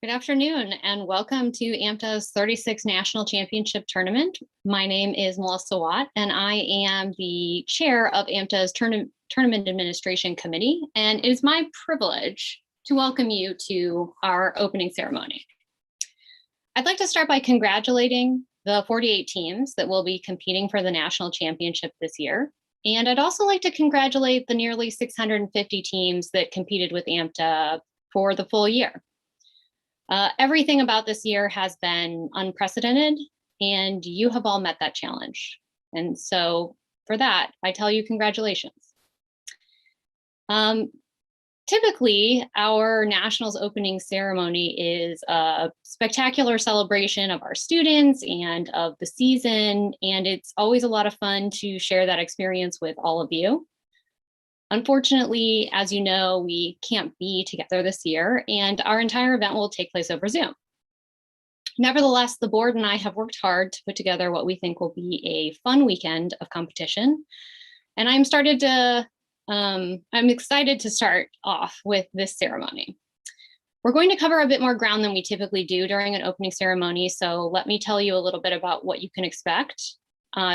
Good afternoon and welcome to AMTA's 36th National Championship Tournament. My name is Melissa Watt and I am the chair of AMTA's Tournament Administration Committee, and it is my privilege to welcome you to our opening ceremony. I'd like to start by congratulating the 48 teams that will be competing for the National Championship this year. And I'd also like to congratulate the nearly 650 teams that competed with AMTA for the full year. Everything about this year has been unprecedented, and you have all met that challenge. And so for that, I tell you congratulations. Typically, our Nationals opening ceremony is a spectacular celebration of our students and of the season, and it's always a lot of fun to share that experience with all of you. Unfortunately, as you know, we can't be together this year, and our entire event will take place over Zoom. Nevertheless, the board and I have worked hard to put together what we think will be a fun weekend of competition. And I'm excited to start off with this ceremony. We're going to cover a bit more ground than we typically do during an opening ceremony, so let me tell you a little bit about what you can expect.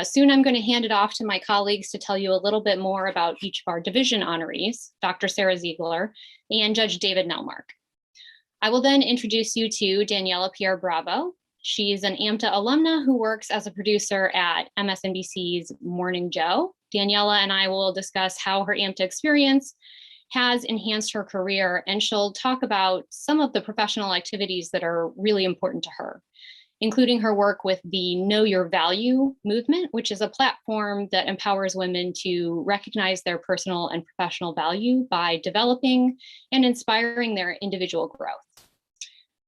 Soon I'm going to hand it off to my colleagues to tell you a little bit more about each of our division honorees, Dr. Sarah Ziegler and Judge David Nelmark. I will then introduce you to Daniela Pierre Bravo. She's an AMTA alumna who works as a producer at MSNBC's Morning Joe. Daniela and I will discuss how her AMTA experience has enhanced her career, and she'll talk about some of the professional activities that are really important to her, including her work with the Know Your Value movement, which is a platform that empowers women to recognize their personal and professional value by developing and inspiring their individual growth.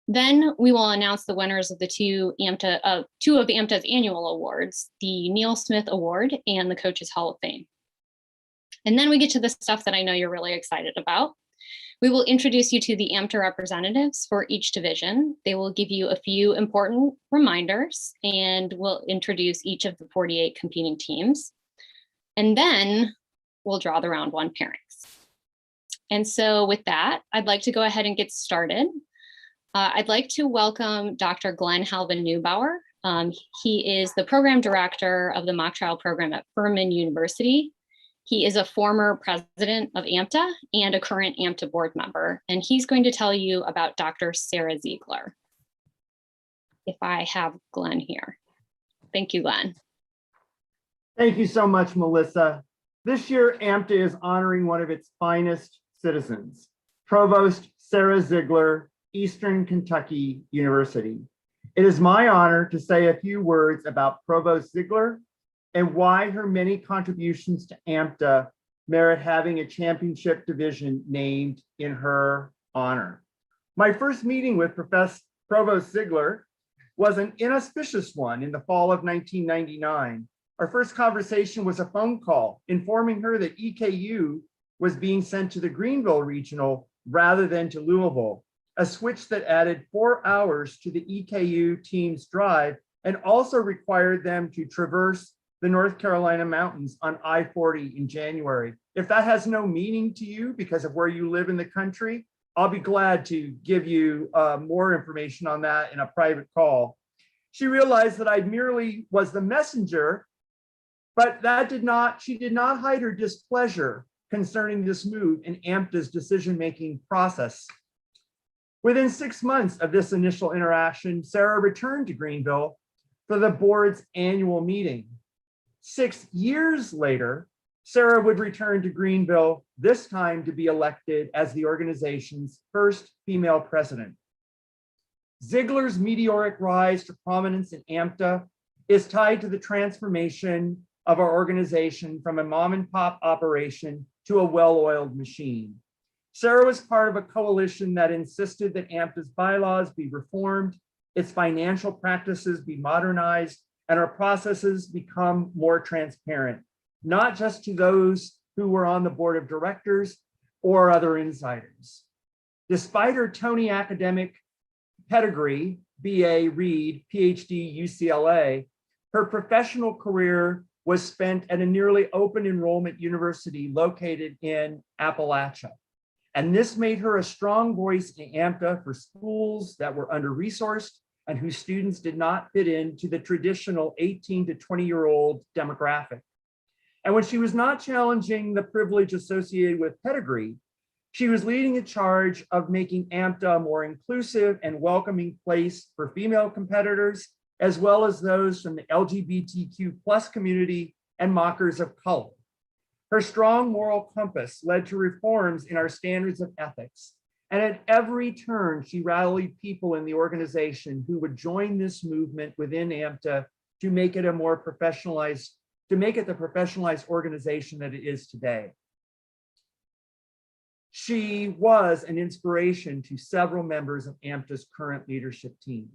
Then we will announce the winners of the two of AMTA's annual awards, the Neil Smith Award and the Coaches Hall of Fame. And then we get to the stuff that I know you're really excited about. We will introduce you to the AMTA representatives for each division. They will give you a few important reminders, and we'll introduce each of the 48 competing teams. And then we'll draw the round one pairings. And so with that, I'd like to go ahead and get started. I'd like to welcome Dr. Glenn Halvin-Neubauer. He is the program director of the mock trial program at Furman University. He is a former president of AMTA and a current AMTA board member, and he's going to tell you about Dr. Sarah Ziegler. If I have Glenn here. Thank you, Glenn. Thank you so much, Melissa. This year, AMTA is honoring one of its finest citizens, Provost Sarah Ziegler, Eastern Kentucky University. It is my honor to say a few words about Provost Ziegler and why her many contributions to AMTA merit having a championship division named in her honor. My first meeting with Provost Ziegler was an inauspicious one in the fall of 1999. Our first conversation was a phone call informing her that EKU was being sent to the Greenville Regional rather than to Louisville, a switch that added 4 hours to the EKU team's drive and also required them to traverse the North Carolina mountains on I-40 in January. If that has no meaning to you because of where you live in the country, I'll be glad to give you more information on that in a private call. She realized that I merely was the messenger, but she did not hide her displeasure concerning this move in AMTA's decision-making process. Within 6 months of this initial interaction, Sarah returned to Greenville for the board's annual meeting. 6 years later, Sarah would return to Greenville, this time to be elected as the organization's first female president. Ziegler's meteoric rise to prominence in AMTA is tied to the transformation of our organization from a mom and pop operation to a well-oiled machine. Sarah was part of a coalition that insisted that AMTA's bylaws be reformed, its financial practices be modernized, and our processes become more transparent, not just to those who were on the board of directors or other insiders. Despite her Tony academic pedigree, BA, Reed, PhD, UCLA, her professional career was spent at a nearly open enrollment university located in Appalachia. And this made her a strong voice in AMTA for schools that were under-resourced and whose students did not fit into the traditional 18 to 20-year-old demographic. And when she was not challenging the privilege associated with pedigree, she was leading a charge of making AMTA a more inclusive and welcoming place for female competitors, as well as those from the LGBTQ+ community and mockers of color. Her strong moral compass led to reforms in our standards of ethics. And at every turn, she rallied people in the organization who would join this movement within AMTA to make it a more professionalized, to make it the professionalized organization that it is today. She was an inspiration to several members of AMTA's current leadership team.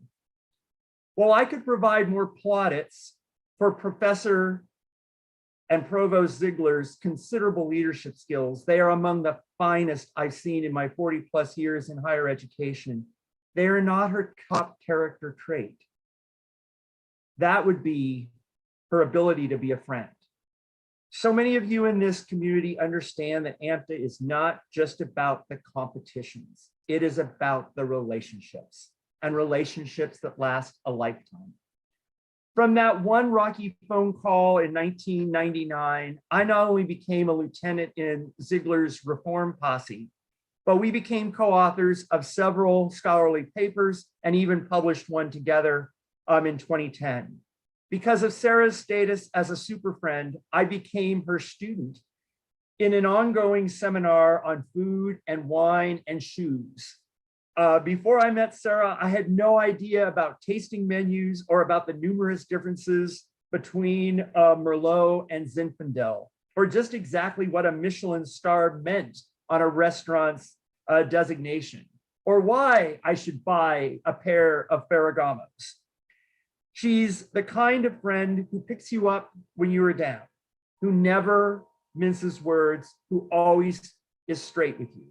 While I could provide more plaudits for Professor and Provost Ziegler's considerable leadership skills, they are among the finest I've seen in my 40+ years in higher education. They are not her top character trait. That would be her ability to be a friend. So many of you in this community understand that AMTA is not just about the competitions. It is about the relationships, and relationships that last a lifetime. From that one rocky phone call in 1999, I not only became a lieutenant in Ziegler's reform posse, but we became co-authors of several scholarly papers and even published one together in 2010. Because of Sarah's status as a super friend, I became her student in an ongoing seminar on food and wine and shoes. Before I met Sarah, I had no idea about tasting menus or about the numerous differences between Merlot and Zinfandel, or just exactly what a Michelin star meant on a restaurant's designation, or why I should buy a pair of Ferragamos. She's the kind of friend who picks you up when you are down, who never minces words, who always is straight with you.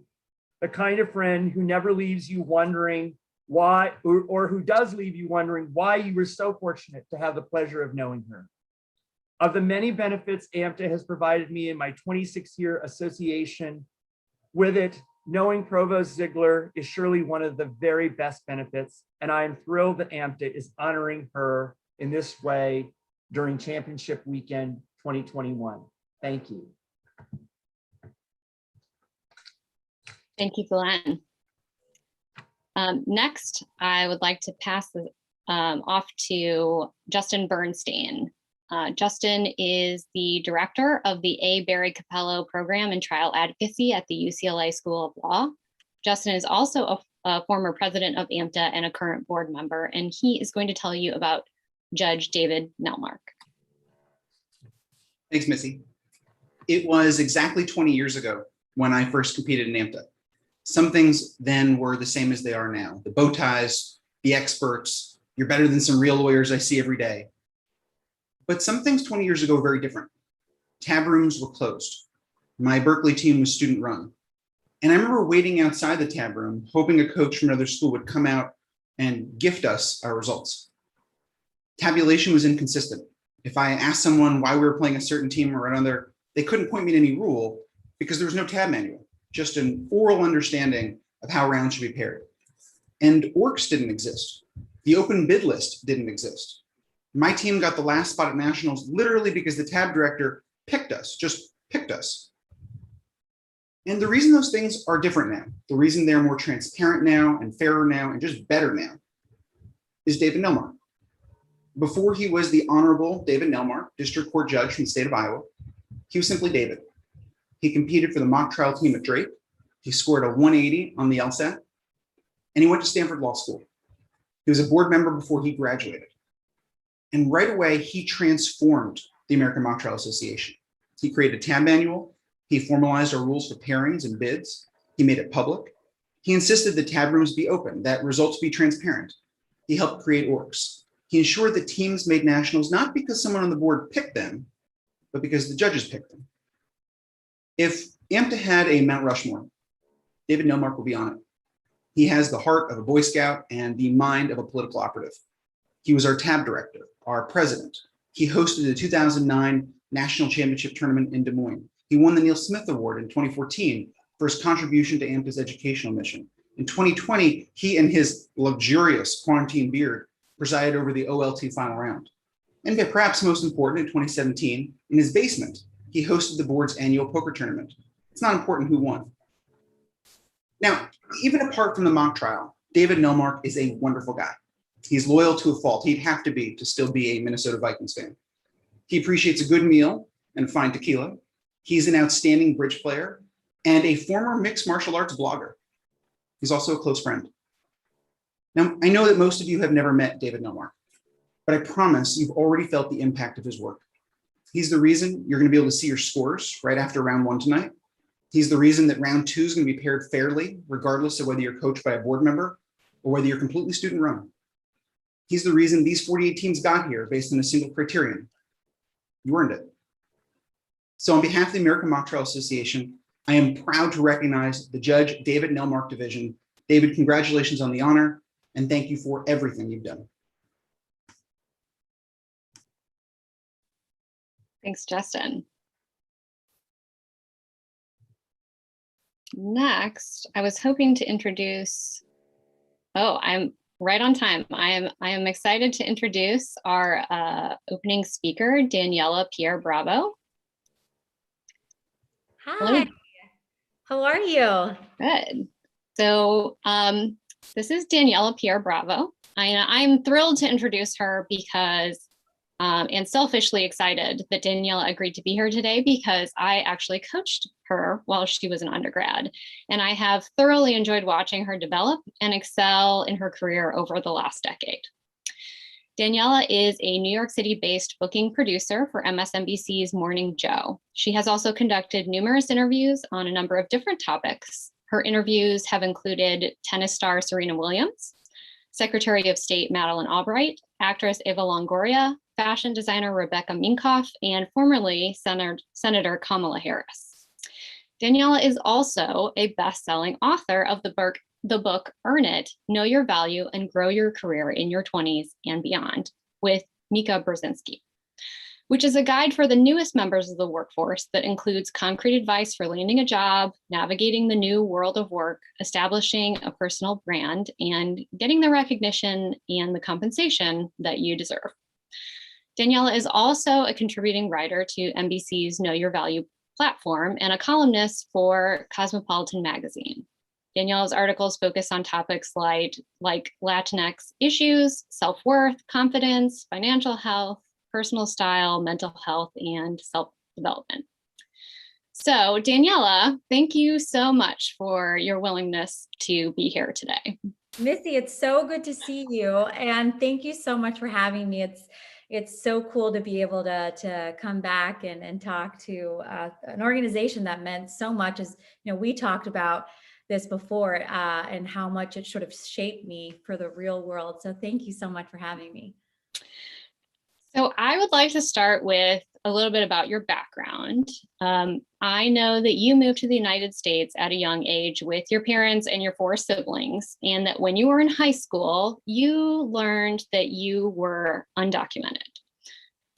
The kind of friend who never leaves you wondering why, or who does leave you wondering why you were so fortunate to have the pleasure of knowing her. Of the many benefits AMTA has provided me in my 26-year association with it, knowing Provost Ziegler is surely one of the very best benefits, and I am thrilled that AMTA is honoring her in this way during Championship Weekend 2021. Thank you. Thank you, Glenn. Next, I would like to pass this off to Justin Bernstein. Justin is the director of the A. Barry Capello Program in Trial Advocacy at the UCLA School of Law. Justin is also a former president of AMTA and a current board member, and he is going to tell you about Judge David Nelmark. Thanks, Missy. It was exactly 20 years ago when I first competed in AMTA. Some things then were the same as they are now. The bow ties, the experts, you're better than some real lawyers I see every day. But some things 20 years ago were very different. Tab rooms were closed. My Berkeley team was student run. And I remember waiting outside the tab room, hoping a coach from another school would come out and gift us our results. Tabulation was inconsistent. If I asked someone why we were playing a certain team or another, they couldn't point me to any rule because there was no tab manual, just an oral understanding of how rounds should be paired. And orcs didn't exist. The open bid list didn't exist. My team got the last spot at nationals literally because the tab director picked us, just picked us. And the reason those things are different now, the reason they're more transparent now and fairer now and just better now is David Nelmark. Before he was the Honorable David Nelmark, District Court Judge from the state of Iowa, he was simply David. He competed for the mock trial team at Drake. He scored a 180 on the LSAT, and he went to Stanford Law School. He was a board member before he graduated. And right away, he transformed the American Mock Trial Association. He created a tab manual. He formalized our rules for pairings and bids. He made it public. He insisted that tab rooms be open, that results be transparent. He helped create orgs. He ensured that teams made nationals not because someone on the board picked them, but because the judges picked them. If AMTA had a Mount Rushmore, David Nelmark will be on it. He has the heart of a Boy Scout and the mind of a political operative. He was our tab director, our president. He hosted the 2009 National Championship Tournament in Des Moines. He won the Neil Smith Award in 2014 for his contribution to AMTA's educational mission. In 2020, he and his luxurious quarantine beard presided over the OLT final round. And perhaps most important, in 2017, in his basement, he hosted the board's annual poker tournament. It's not important who won. Now, even apart from the mock trial, David Nelmark is a wonderful guy. He's loyal to a fault. He'd have to be to still be a Minnesota Vikings fan. He appreciates a good meal and fine tequila. He's an outstanding bridge player and a former mixed martial arts blogger. He's also a close friend. Now, I know that most of you have never met David Nelmark, but I promise you've already felt the impact of his work. He's the reason you're going to be able to see your scores right after round 1 tonight. He's the reason that round 2 is going to be paired fairly, regardless of whether you're coached by a board member or whether you're completely student run. He's the reason these 48 teams got here based on a single criterion. You earned it. So on behalf of the American Mock Trial Association, I am proud to recognize the Judge David Nelmark Division. David, congratulations on the honor, and thank you for everything you've done. Thanks, Justin. Next, I was hoping to introduce, I'm right on time. I am excited to introduce our opening speaker, Daniela Pierre Bravo. Hi, Hello. how are you? Good. So this is Daniela Pierre Bravo. I'm thrilled to introduce her because, and selfishly excited that Daniela agreed to be here today because I actually coached her while she was an undergrad. And I have thoroughly enjoyed watching her develop and excel in her career over the last decade. Daniela is a New York City-based booking producer for MSNBC's Morning Joe. She has also conducted numerous interviews on a number of different topics. Her interviews have included tennis star Serena Williams, Secretary of State Madeleine Albright, actress Eva Longoria, fashion designer Rebecca Minkoff, and formerly Senator Kamala Harris. Daniela is also a best-selling author of the book Earn It, Know Your Value and Grow Your Career in Your 20s and Beyond with Mika Brzezinski, which is a guide for the newest members of the workforce that includes concrete advice for landing a job, navigating the new world of work, establishing a personal brand, and getting the recognition and the compensation that you deserve. Daniela is also a contributing writer to NBC's Know Your Value platform and a columnist for Cosmopolitan magazine. Daniela's articles focus on topics like Latinx issues, self-worth, confidence, financial health, personal style, mental health, and self-development. So Daniela, thank you so much for your willingness to be here today. Missy, it's so good to see you. And thank you so much for having me. It's so cool to be able to come back and talk to an organization that meant so much. As you know, we talked about this before and how much it sort of shaped me for the real world. So thank you so much for having me. So I would like to start with a little bit about your background. I know that you moved to the United States at a young age with your parents and your 4 siblings, and that when you were in high school, you learned that you were undocumented.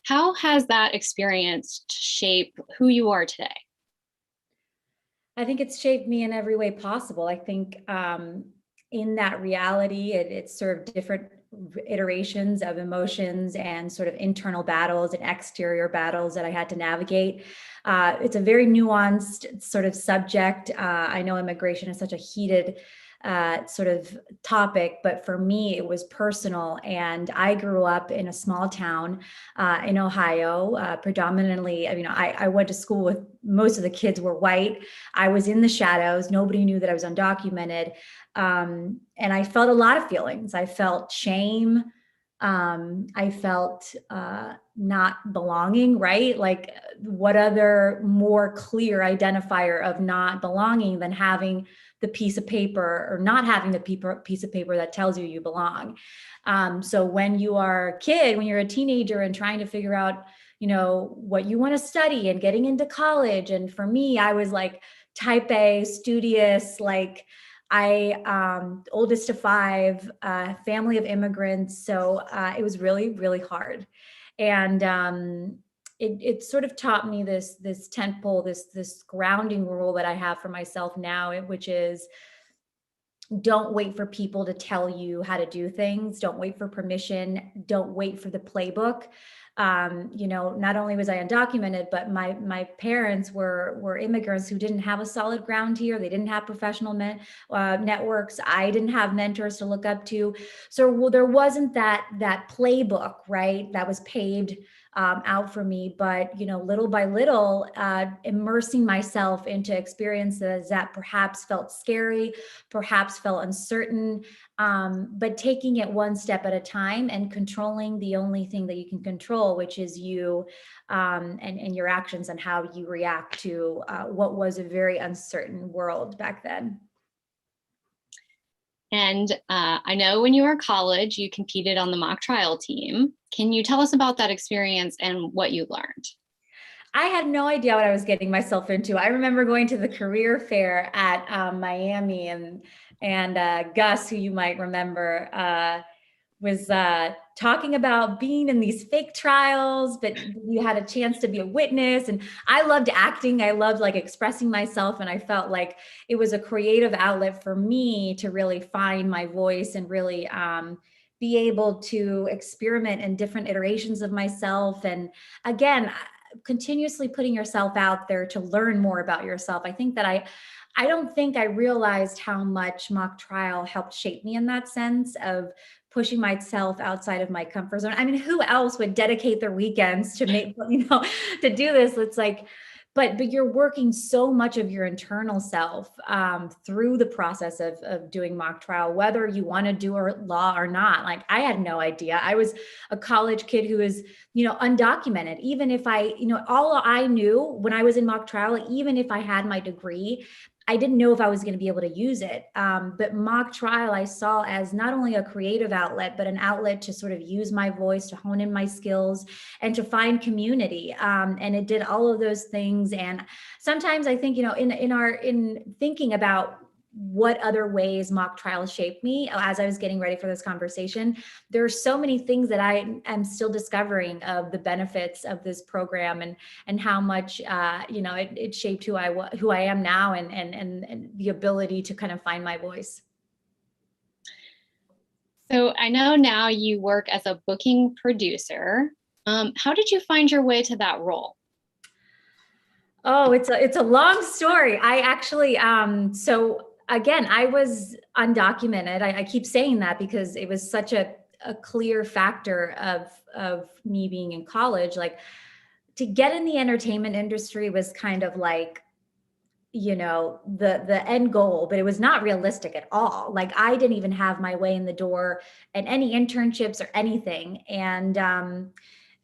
How has that experience shaped who you are today? I think it's shaped me in every way possible. I think in that reality, it served different iterations of emotions and sort of internal battles and exterior battles that I had to navigate. It's a very nuanced sort of subject. I know immigration is such a heated sort of topic, but for me, it was personal. And I grew up in a small town in Ohio, predominantly, I went to school with most of the kids were white. I was in the shadows. Nobody knew that I was undocumented. And I felt a lot of feelings. I felt shame. I felt not belonging, right? Like what other more clear identifier of not belonging than having the piece of paper or not having the piece of paper that tells you you belong. So when you are a kid, when you're a teenager and trying to figure out, what you want to study and getting into college. And for me, I was like type A, studious, like oldest of 5, family of immigrants. So it was really, really hard. And it sort of taught me this tentpole, this grounding rule that I have for myself now, which is, don't wait for people to tell you how to do things. Don't wait for permission. Don't wait for the playbook. Not only was I undocumented, but my parents were immigrants who didn't have a solid ground here. They didn't have professional networks. I didn't have mentors to look up to. So there wasn't that playbook, right, that was paved out for me. But, little by little, immersing myself into experiences that perhaps felt scary, perhaps felt uncertain, but taking it one step at a time and controlling the only thing that you can control, which is you and your actions and how you react to what was a very uncertain world back then. And I know when you were in college, you competed on the mock trial team. Can you tell us about that experience and what you learned? I had no idea what I was getting myself into. I remember going to the career fair at Miami, and Gus, who you might remember, was talking about being in these fake trials, but you had a chance to be a witness. And I loved acting. I loved expressing myself. And I felt like it was a creative outlet for me to really find my voice and really be able to experiment in different iterations of myself. And again, continuously putting yourself out there to learn more about yourself. I think that I don't think I realized how much mock trial helped shape me in that sense of pushing myself outside of my comfort zone. I mean, who else would dedicate their weekends to make, to do this? It's but you're working so much of your internal self through the process of doing mock trial, whether you want to do law or not. I had no idea. I was a college kid who was, undocumented. Even if all I knew when I was in mock trial, even if I had my degree, I didn't know if I was going to be able to use it. But mock trial I saw as not only a creative outlet, but an outlet to sort of use my voice, to hone in my skills, and to find community. And it did all of those things. And sometimes I think, in thinking about what other ways mock trial shaped me as I was getting ready for this conversation, there are so many things that I am still discovering of the benefits of this program and how much it shaped who I am now and the ability to kind of find my voice. So I know now you work as a booking producer. How did you find your way to that role? Oh, it's a long story. I actually, so again, I was undocumented. I keep saying that because it was such a clear factor of me being in college. To get in the entertainment industry was kind of the end goal, but it was not realistic at all. I didn't even have my way in the door at any internships or anything. And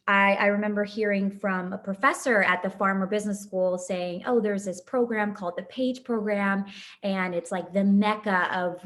I remember hearing from a professor at the Farmer Business School saying, oh, there's this program called the PAGE program. And it's the mecca of,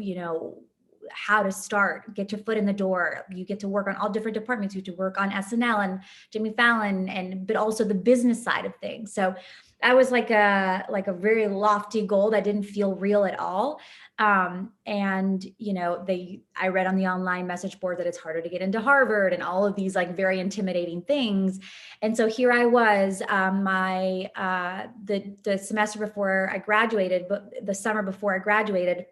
how to start, get your foot in the door. You get to work on all different departments. You get to work on SNL and Jimmy Fallon, but also the business side of things. So that was like a very lofty goal that didn't feel real at all. And I read on the online message board that it's harder to get into Harvard and all of these very intimidating things. And so here I was, the semester before I graduated, but the summer before I graduated,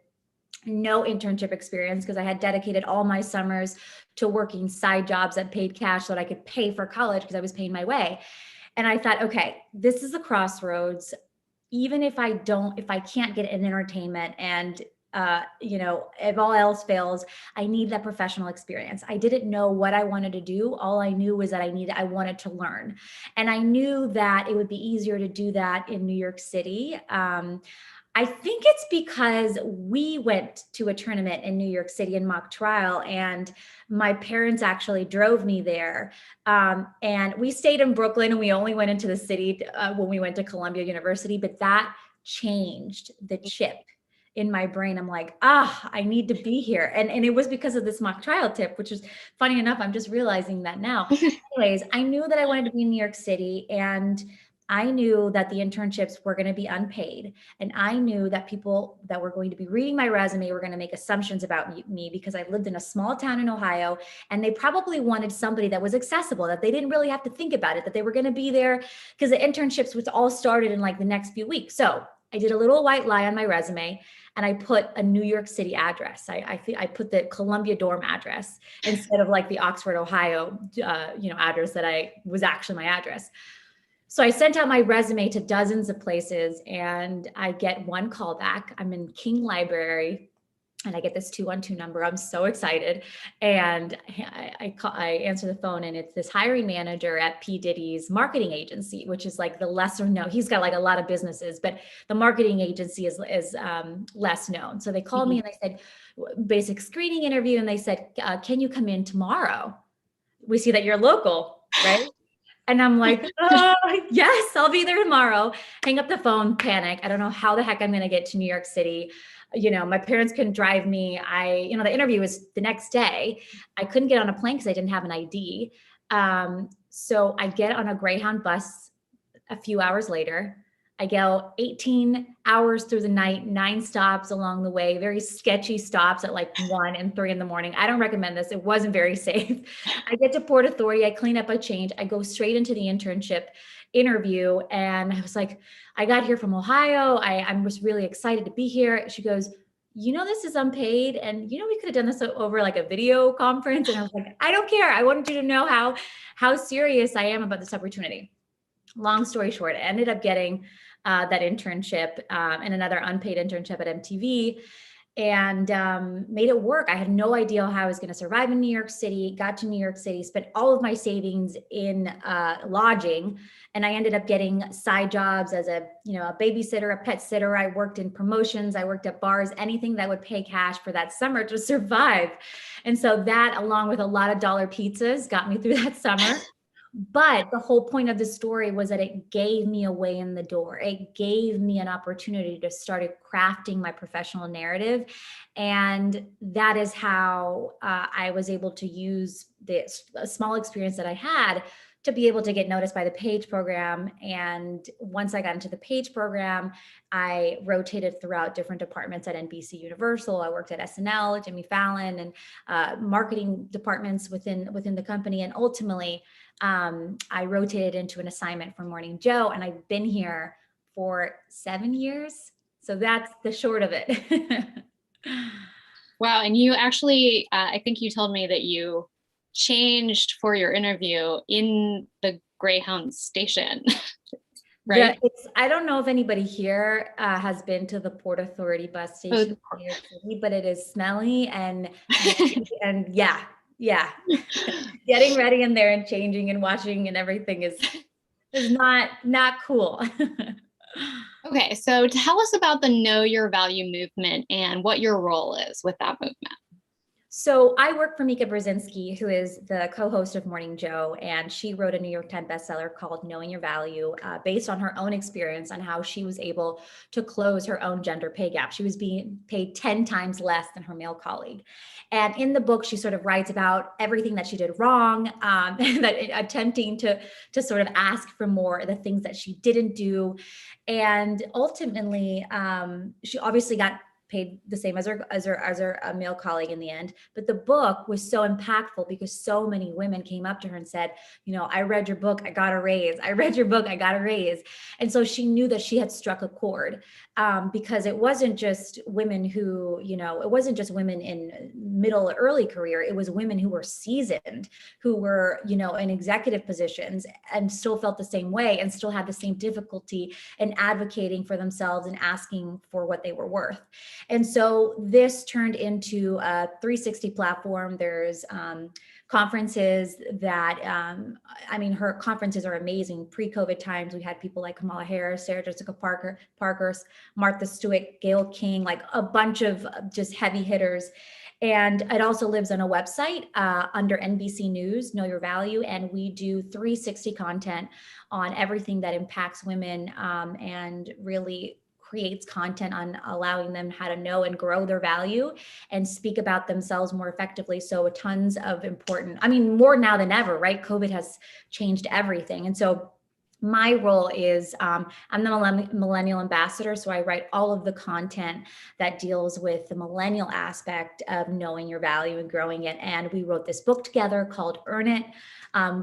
no internship experience because I had dedicated all my summers to working side jobs that paid cash so that I could pay for college because I was paying my way. And I thought, okay, this is a crossroads. Even if I can't get an entertainment and if all else fails, I need that professional experience. I didn't know what I wanted to do. All I knew was that I wanted to learn. And I knew that it would be easier to do that in New York City. I think it's because we went to a tournament in New York City in mock trial, and my parents actually drove me there. And we stayed in Brooklyn, and we only went into the city when we went to Columbia University, but that changed the chip in my brain. I'm like, I need to be here. And it was because of this mock trial tip, which is funny enough, I'm just realizing that now. Anyways, I knew that I wanted to be in New York City, and I knew that the internships were going to be unpaid. And I knew that people that were going to be reading my resume were going to make assumptions about me because I lived in a small town in Ohio, and they probably wanted somebody that was accessible, that they didn't really have to think about it, that they were going to be there because the internships was all started in like the next few weeks. So I did a little white lie on my resume and I put a New York City address. I put the Columbia dorm address instead of like the Oxford, Ohio, address that was actually my address. So I sent out my resume to dozens of places and I get one call back. I'm in King Library and I get this 212 number. I'm so excited. And I answer the phone and it's this hiring manager at P. Diddy's marketing agency, which is like the lesser known. He's got like a lot of businesses, but the marketing agency is less known. So they called me and they said, basic screening interview. And they said, can you come in tomorrow? We see that you're local, right? And I'm like, oh, yes, I'll be there tomorrow. Hang up the phone, panic. I don't know how the heck I'm going to get to New York City. My parents couldn't drive me. The interview was the next day. I couldn't get on a plane because I didn't have an ID. So I get on a Greyhound bus a few hours later. I go 18 hours through the night, 9 stops along the way, very sketchy stops at like 1 and 3 in the morning. I don't recommend this. It wasn't very safe. I get to Port Authority. I clean up, I change. I go straight into the internship interview. And I was like, I got here from Ohio. I was really excited to be here. She goes, this is unpaid. And, we could have done this over like a video conference. And I was like, I don't care. I wanted you to know how serious I am about this opportunity. Long story short, I ended up getting that internship and another unpaid internship at MTV and made it work. I had no idea how I was going to survive in New York City, got to New York City, spent all of my savings in lodging. And I ended up getting side jobs as a babysitter, a pet sitter. I worked in promotions. I worked at bars, anything that would pay cash for that summer to survive. And so that, along with a lot of dollar pizzas, got me through that summer. But the whole point of the story was that it gave me a way in the door. It gave me an opportunity to start crafting my professional narrative. And that is how I was able to use this small experience that I had to be able to get noticed by the Page program. And once I got into the Page program, I rotated throughout different departments at NBC Universal. I worked at SNL, Jimmy Fallon, and marketing departments within the company. And ultimately, I rotated into an assignment for Morning Joe, and I've been here for 7 years. So that's the short of it. Wow. And you actually, I think you told me that you changed for your interview in the Greyhound station, right? I don't know if anybody here has been to the Port Authority bus station in New York City, but it is smelly and yeah. Getting ready in there and changing and washing and everything is not cool. Okay, so tell us about the Know Your Value movement and what your role is with that movement. So I work for Mika Brzezinski, who is the co-host of Morning Joe, and she wrote a New York Times bestseller called Knowing Your Value, based on her own experience on how she was able to close her own gender pay gap. She was being paid 10 times less than her male colleague. And in the book, she sort of writes about everything that she did wrong, that attempting to sort of ask for more, the things that she didn't do. And ultimately, she obviously got paid the same as her male colleague in the end. But the book was so impactful because so many women came up to her and said, I read your book, I got a raise. I read your book, I got a raise. And so she knew that she had struck a chord, because it wasn't just women who, it wasn't just women in middle, early career. It was women who were seasoned, who were, in executive positions and still felt the same way and still had the same difficulty in advocating for themselves and asking for what they were worth. And so this turned into a 360 platform. There's conferences that, her conferences are amazing. Pre-COVID times, we had people like Kamala Harris, Sarah Jessica Parker, Martha Stewart, Gayle King, like a bunch of just heavy hitters. And it also lives on a website under NBC News, Know Your Value. And we do 360 content on everything that impacts women, and really creates content on allowing them how to know and grow their value and speak about themselves more effectively. So tons of important, more now than ever, right? COVID has changed everything. And so My role is I'm the millennial ambassador, so I write all of the content that deals with the millennial aspect of knowing your value and growing it. And we wrote this book together called Earn It,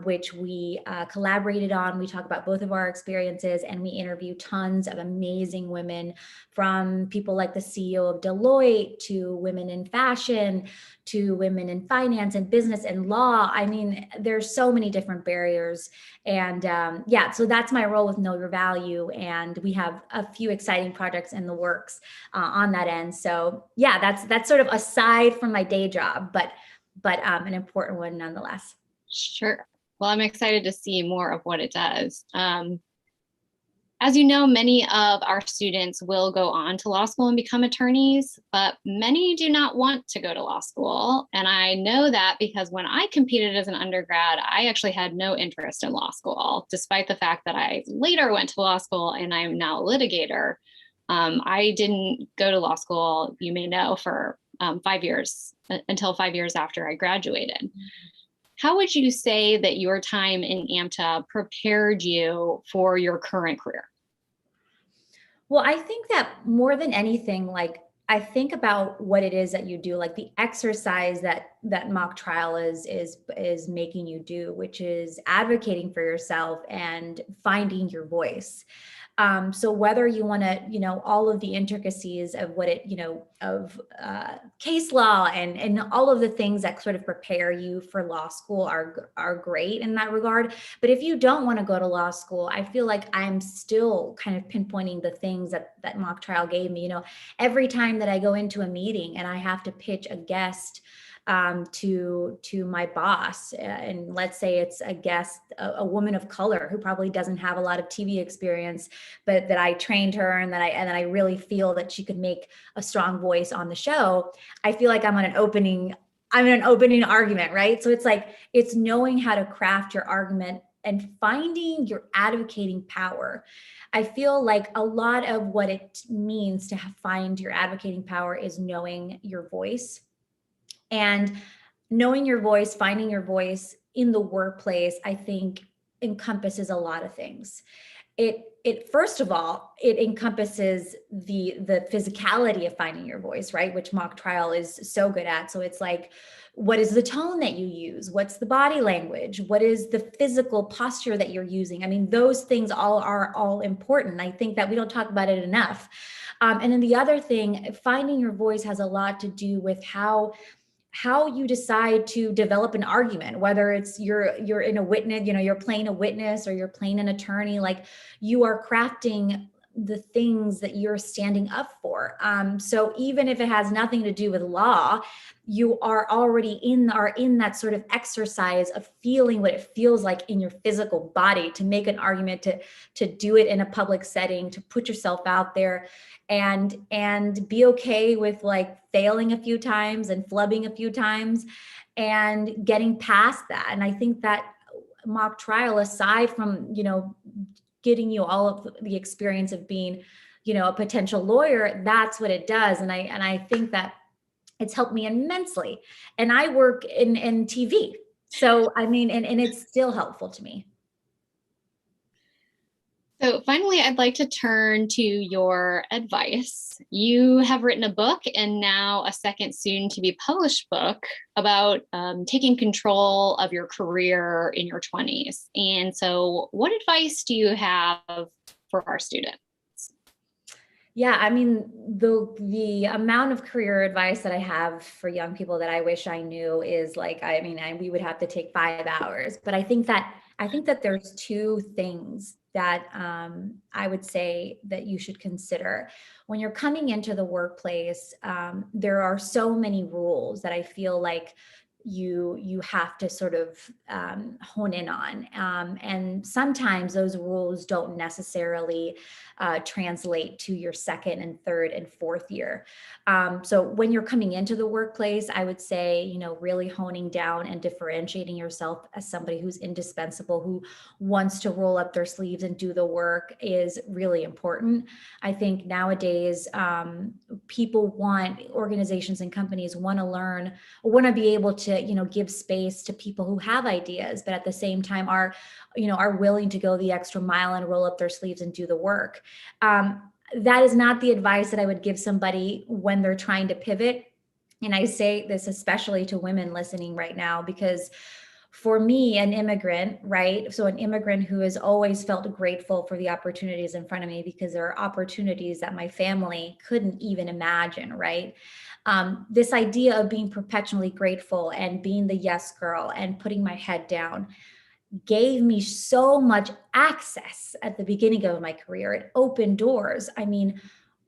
which we collaborated on. We talk about both of our experiences, and we interview tons of amazing women, from people like the CEO of Deloitte to women in fashion to women in finance and business and law. I mean, there's so many different barriers. And yeah, so that's my role with Know Your Value. And we have a few exciting projects in the works on that end. So yeah, that's sort of aside from my day job, but an important one nonetheless. Sure. Well, I'm excited to see more of what it does. As you know, many of our students will go on to law school and become attorneys, but many do not want to go to law school. And I know that because when I competed as an undergrad, I actually had no interest in law school, despite the fact that I later went to law school and I'm now a litigator. I didn't go to law school, you may know, for 5 years, until 5 years after I graduated. How would you say that your time in AMTA prepared you for your current career? Well, I think that more than anything, like, I think about what it is that you do, like the exercise that mock trial is making you do, which is advocating for yourself and finding your voice. So whether you want to, all of the intricacies of what it, of case law and all of the things that sort of prepare you for law school are great in that regard. But if you don't want to go to law school, I feel like I'm still kind of pinpointing the things that mock trial gave me. Every time that I go into a meeting and I have to pitch a guest to my boss, and let's say it's a guest, a woman of color who probably doesn't have a lot of TV experience, but that I trained her and that I really feel that she could make a strong voice on the show. I feel like I'm in an opening argument, right? So it's like, it's knowing how to craft your argument and finding your advocating power. I feel like a lot of what it means to find your advocating power is knowing your voice. And knowing your voice, finding your voice in the workplace, I think encompasses a lot of things. It first of all, it encompasses the physicality of finding your voice, right? Which mock trial is so good at. So it's like, what is the tone that you use? What's the body language? What is the physical posture that you're using? I mean, those things are all important. I think that we don't talk about it enough. And then the other thing, finding your voice has a lot to do with how you decide to develop an argument, whether it's you're in a witness, you're playing a witness or you're playing an attorney, like you are crafting the things that you're standing up for. So even if it has nothing to do with law, you are already in that sort of exercise of feeling what it feels like in your physical body to make an argument, to do it in a public setting, to put yourself out there and be okay with like failing a few times and flubbing a few times and getting past that. And I think that mock trial, aside from, getting you all of the experience of being, a potential lawyer, that's what it does. And I think that it's helped me immensely. And I work in TV. So, I mean, and it's still helpful to me. So finally, I'd like to turn to your advice. You have written a book and now a second soon to be published book about taking control of your career in your 20s. And so what advice do you have for our students? Yeah, I mean, the amount of career advice that I have for young people that I wish I knew is like, we would have to take 5 hours. But I think that there's two things that I would say that you should consider when you're coming into the workplace. There are so many rules that I feel like you have to sort of hone in on. And sometimes those rules don't necessarily translate to your second and third and fourth year. So when you're coming into the workplace, I would say, really honing down and differentiating yourself as somebody who's indispensable, who wants to roll up their sleeves and do the work is really important. I think nowadays, organizations and companies want to be able to to, give space to people who have ideas, but at the same time are willing to go the extra mile and roll up their sleeves and do the work. That is not the advice that I would give somebody when they're trying to pivot. And I say this especially to women listening right now, because for me, an immigrant, right? So an immigrant who has always felt grateful for the opportunities in front of me, because there are opportunities that my family couldn't even imagine, right? This idea of being perpetually grateful and being the yes girl and putting my head down gave me so much access at the beginning of my career. It opened doors. I mean,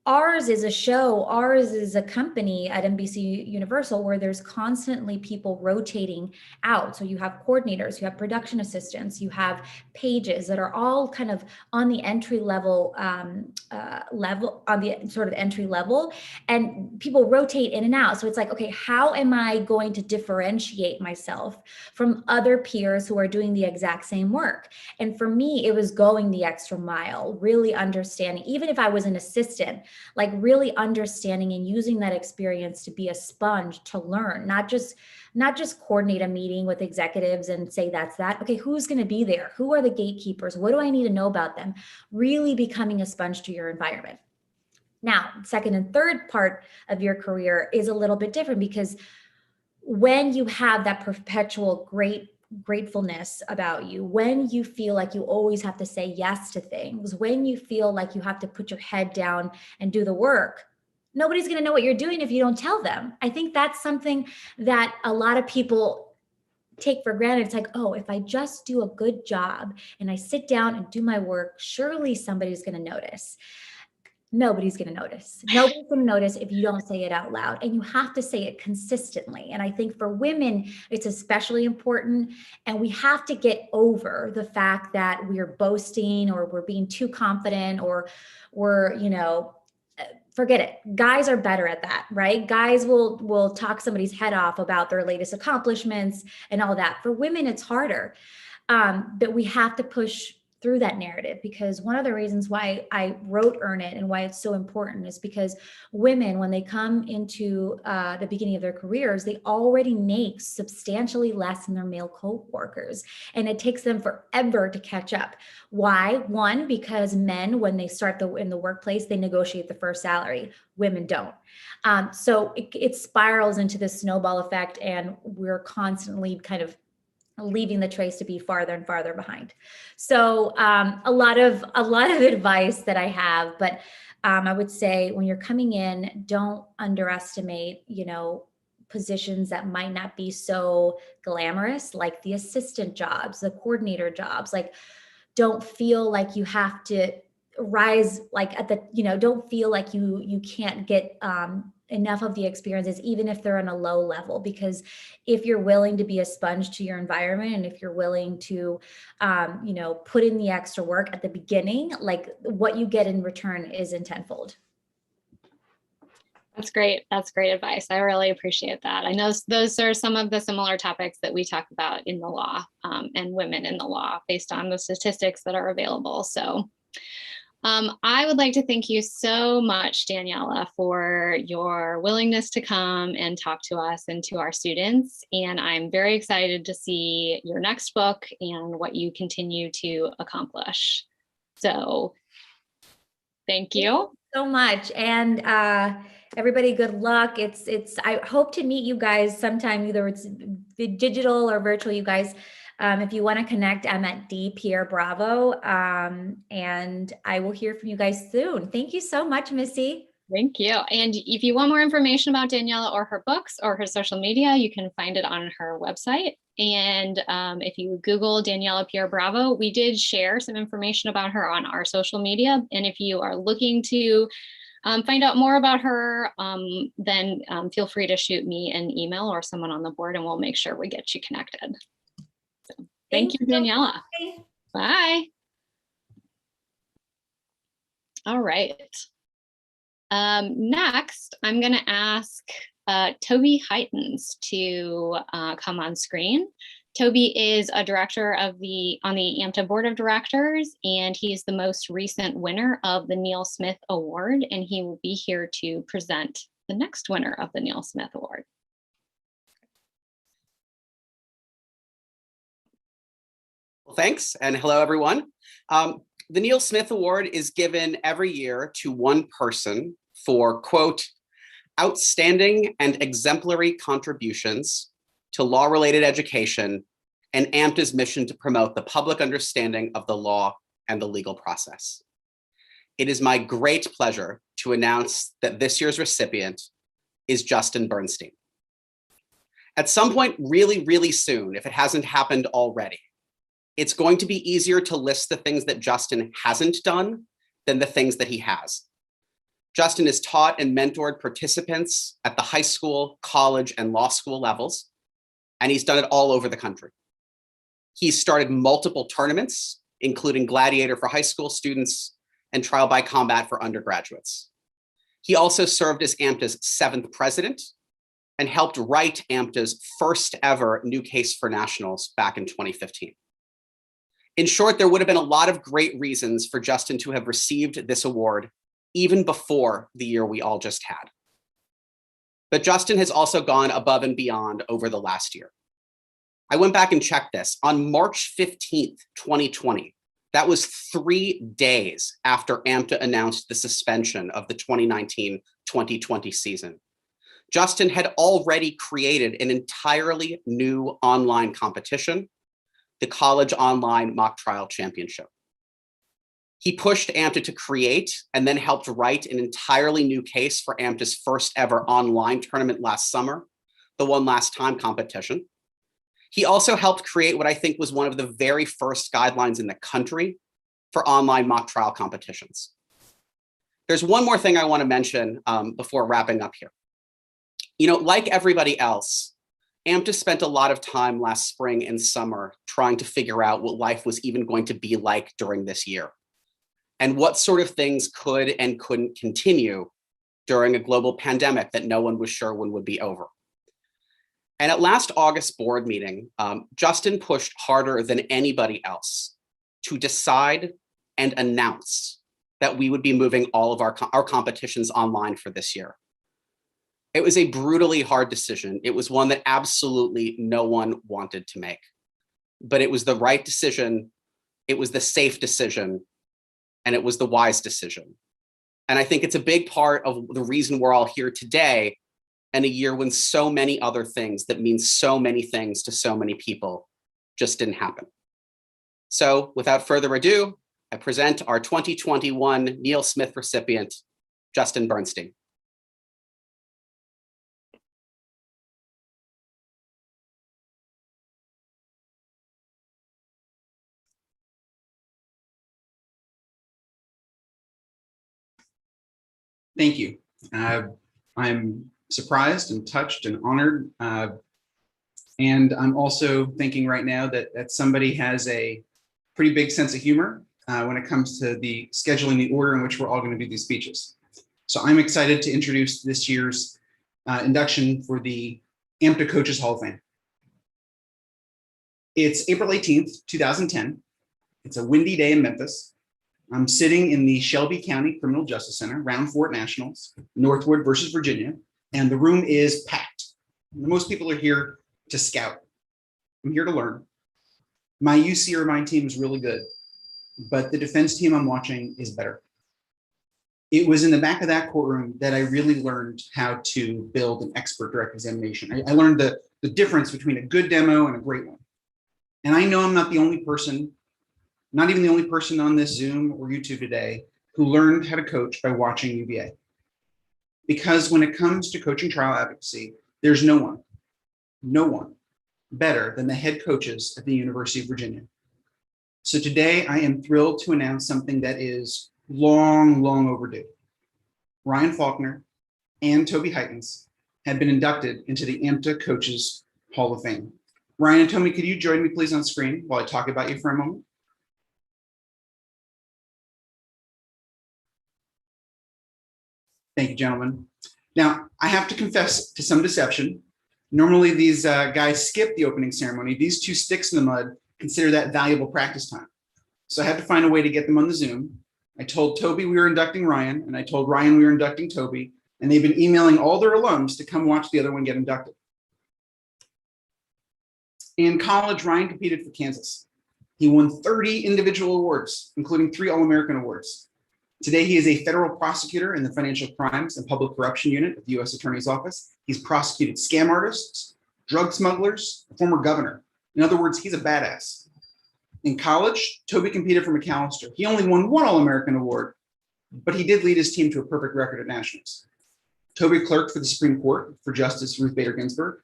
ours is a show, ours is a company at NBC Universal where there's constantly people rotating out. So you have coordinators, you have production assistants, you have pages that are all kind of on the entry level, on the sort of entry level, and people rotate in and out. So it's like, okay, how am I going to differentiate myself from other peers who are doing the exact same work? And for me, it was going the extra mile, really understanding, even if I was an assistant, like really understanding and using that experience to be a sponge to learn, not just coordinate a meeting with executives and say that's that. Okay, who's going to be there? Who are the gatekeepers? What do I need to know about them? Really becoming a sponge to your environment. Now, second and third part of your career is a little bit different, because when you have that perpetual gratefulness about you, when you feel like you always have to say yes to things, when you feel like you have to put your head down and do the work, nobody's going to know what you're doing if you don't tell them. I think that's something that a lot of people take for granted. It's like, oh, if I just do a good job and I sit down and do my work, surely somebody's going to notice. Nobody's going to notice. Nobody's going to notice if you don't say it out loud, and you have to say it consistently. And I think for women, it's especially important. And we have to get over the fact that we're boasting or we're being too confident or we're, forget it. Guys are better at that, right? Guys will talk somebody's head off about their latest accomplishments and all that. For women, it's harder. But we have to push through that narrative, because one of the reasons why I wrote Earn It and why it's so important is because women, when they come into the beginning of their careers, they already make substantially less than their male co-workers, and it takes them forever to catch up. Why? One, because men, when they start in the workplace, they negotiate the first salary. Women don't. So it spirals into this snowball effect, and we're constantly kind of leaving the trace to be farther and farther behind. So a lot of advice that I have, but I would say when you're coming in, don't underestimate, positions that might not be so glamorous, like the assistant jobs, the coordinator jobs. Like, don't feel like you have to rise like at the, don't feel like you can't get enough of the experiences, even if they're on a low level, because if you're willing to be a sponge to your environment, and if you're willing to, put in the extra work at the beginning, like what you get in return is tenfold. That's great. That's great advice. I really appreciate that. I know those are some of the similar topics that we talk about in the law and women in the law based on the statistics that are available. So I would like to thank you so much, Daniela, for your willingness to come and talk to us and to our students. And I'm very excited to see your next book and what you continue to accomplish. So thank you so much. And everybody, good luck. I hope to meet you guys sometime, either it's digital or virtual, you guys. If you want to connect, I'm at D Pierre Bravo, and I will hear from you guys soon. Thank you so much, Missy. Thank you. And if you want more information about Daniela or her books or her social media, you can find it on her website. And if you Google Daniela Pierre Bravo, we did share some information about her on our social media. And if you are looking to find out more about her, then feel free to shoot me an email or someone on the board, and we'll make sure we get you connected. So, thank you, Daniela. Bye. All right. Next, I'm going to ask Toby Heitens to come on screen. Toby is a director on the AMTA Board of Directors, and he's the most recent winner of the Neil Smith Award, and he will be here to present the next winner of the Neil Smith Award. Thanks, and hello, everyone. The Neil Smith Award is given every year to one person for, quote, outstanding and exemplary contributions to law-related education and AMTA's mission to promote the public understanding of the law and the legal process. It is my great pleasure to announce that this year's recipient is Justin Bernstein. At some point really soon, if it hasn't happened already, it's going to be easier to list the things that Justin hasn't done than the things that he has. Justin has taught and mentored participants at the high school, college, and law school levels, and he's done it all over the country. He's started multiple tournaments, including Gladiator for high school students and Trial by Combat for undergraduates. He also served as AMTA's 7th president and helped write AMTA's first ever new case for nationals back in 2015. In short, there would have been a lot of great reasons for Justin to have received this award even before the year we all just had. But Justin has also gone above and beyond over the last year. I went back and checked this. On March 15th, 2020, that was 3 days after AMTA announced the suspension of the 2019-2020 season. Justin had already created an entirely new online competition, the College Online Mock Trial Championship. He pushed AMTA to create and then helped write an entirely new case for AMTA's first ever online tournament last summer, the One Last Time competition. He also helped create what I think was one of the very first guidelines in the country for online mock trial competitions. There's one more thing I want to mention before wrapping up here. You know, like everybody else, AMTA spent a lot of time last spring and summer trying to figure out what life was even going to be like during this year, and what sort of things could and couldn't continue during a global pandemic that no one was sure when would be over. And at last August board meeting, Justin pushed harder than anybody else to decide and announce that we would be moving all of our competitions online for this year. It was a brutally hard decision. It was one that absolutely no one wanted to make, but it was the right decision. It was the safe decision, and it was the wise decision. And I think it's a big part of the reason we're all here today, and a year when so many other things that mean so many things to so many people just didn't happen. So without further ado, I present our 2021 Neil Smith recipient, Justin Bernstein. Thank you. I'm surprised and touched and honored. And I'm also thinking right now that somebody has a pretty big sense of humor when it comes to the scheduling the order in which we're all going to do these speeches. So I'm excited to introduce this year's induction for the AMTA Coaches Hall of Fame. It's April 18th, 2010. It's a windy day in Memphis. I'm sitting in the Shelby County Criminal Justice Center, Round Fort Nationals, Northwood versus Virginia, and the room is packed. Most people are here to scout. I'm here to learn. My UC Irvine team is really good, but the defense team I'm watching is better. It was in the back of that courtroom that I really learned how to build an expert direct examination. I learned the difference between a good demo and a great one. And I know I'm not the only person, not even the only person on this Zoom or YouTube today who learned how to coach by watching UVA. Because when it comes to coaching trial advocacy, there's no one better than the head coaches at the University of Virginia. So today I am thrilled to announce something that is long overdue. Ryan Faulkner and Toby Heitens have been inducted into the AMTA Coaches Hall of Fame. Ryan and Toby, could you join me please on screen while I talk about you for a moment? Thank you, gentlemen. Now, I have to confess to some deception. Normally, these guys skip the opening ceremony. These two sticks in the mud consider that valuable practice time. So I had to find a way to get them on the Zoom. I told Toby we were inducting Ryan, and I told Ryan we were inducting Toby, and they've been emailing all their alums to come watch the other one get inducted. In college, Ryan competed for Kansas. He won 30 individual awards, including 3 All-American awards. Today, he is a federal prosecutor in the Financial Crimes and Public Corruption Unit at the U.S. Attorney's Office. He's prosecuted scam artists, drug smugglers, a former governor. In other words, he's a badass. In college, Toby competed for McAllister. He only won 1 All-American award, but he did lead his team to a perfect record at nationals. Toby clerked for the Supreme Court for Justice Ruth Bader Ginsburg.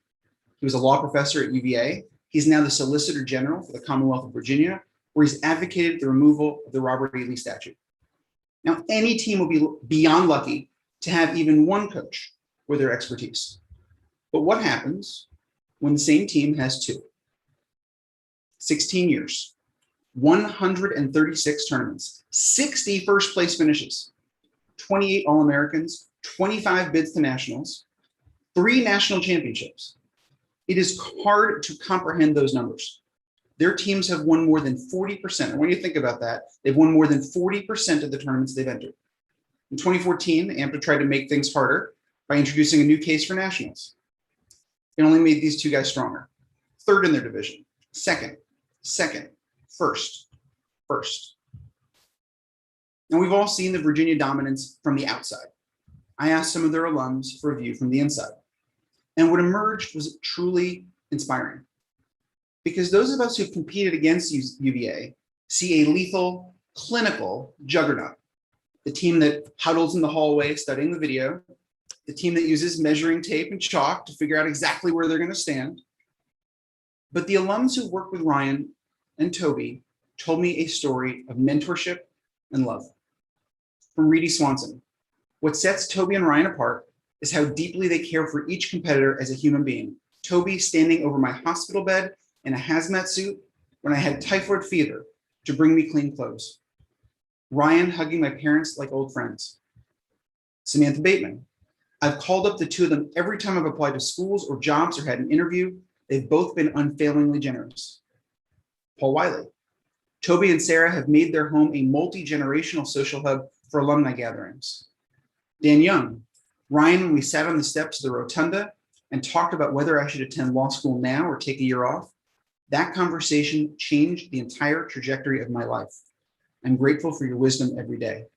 He was a law professor at UVA. He's now the Solicitor General for the Commonwealth of Virginia, where he's advocated the removal of the Robert E. Lee statute. Now, any team will be beyond lucky to have even one coach with their expertise. But what happens when the same team has 2? 16 years, 136 tournaments, 60 first place finishes, 28 All-Americans, 25 bids to nationals, 3 national championships. It is hard to comprehend those numbers. Their teams have won more than 40%. And when you think about that, they've won more than 40% of the tournaments they've entered. In 2014, AMTA tried to make things harder by introducing a new case for nationals. It only made these 2 guys stronger. 3rd in their division, second, first. Now, we've all seen the Virginia dominance from the outside. I asked some of their alums for a view from the inside. And what emerged was truly inspiring. Because those of us who've competed against UVA see a lethal, clinical juggernaut. The team that huddles in the hallway studying the video, the team that uses measuring tape and chalk to figure out exactly where they're going to stand. But the alums who worked with Ryan and Toby told me a story of mentorship and love. From Reedy Swanson, what sets Toby and Ryan apart is how deeply they care for each competitor as a human being. Toby standing over my hospital bed in a hazmat suit when I had typhoid fever to bring me clean clothes. Ryan hugging my parents like old friends. Samantha Bateman. I've called up the 2 of them every time I've applied to schools or jobs or had an interview. They've both been unfailingly generous. Paul Wiley. Toby and Sarah have made their home a multi-generational social hub for alumni gatherings. Dan Young. Ryan, when we sat on the steps of the rotunda and talked about whether I should attend law school now or take a year off, that conversation changed the entire trajectory of my life. I'm grateful for your wisdom every day.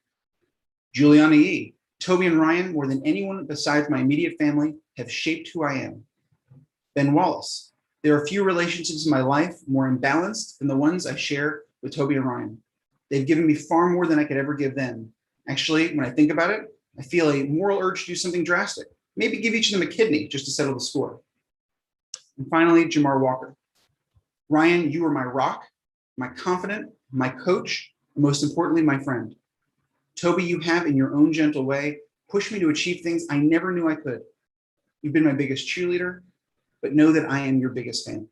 Juliana Yee. Toby and Ryan, more than anyone besides my immediate family, have shaped who I am. Ben Wallace. There are few relationships in my life more imbalanced than the ones I share with Toby and Ryan. They've given me far more than I could ever give them. Actually, when I think about it, I feel a moral urge to do something drastic. Maybe give each of them a kidney just to settle the score. And finally, Jamar Walker. Ryan, you are my rock, my confidant, my coach, and most importantly, my friend. Toby, you have, in your own gentle way, pushed me to achieve things I never knew I could. You've been my biggest cheerleader, but know that I am your biggest fan.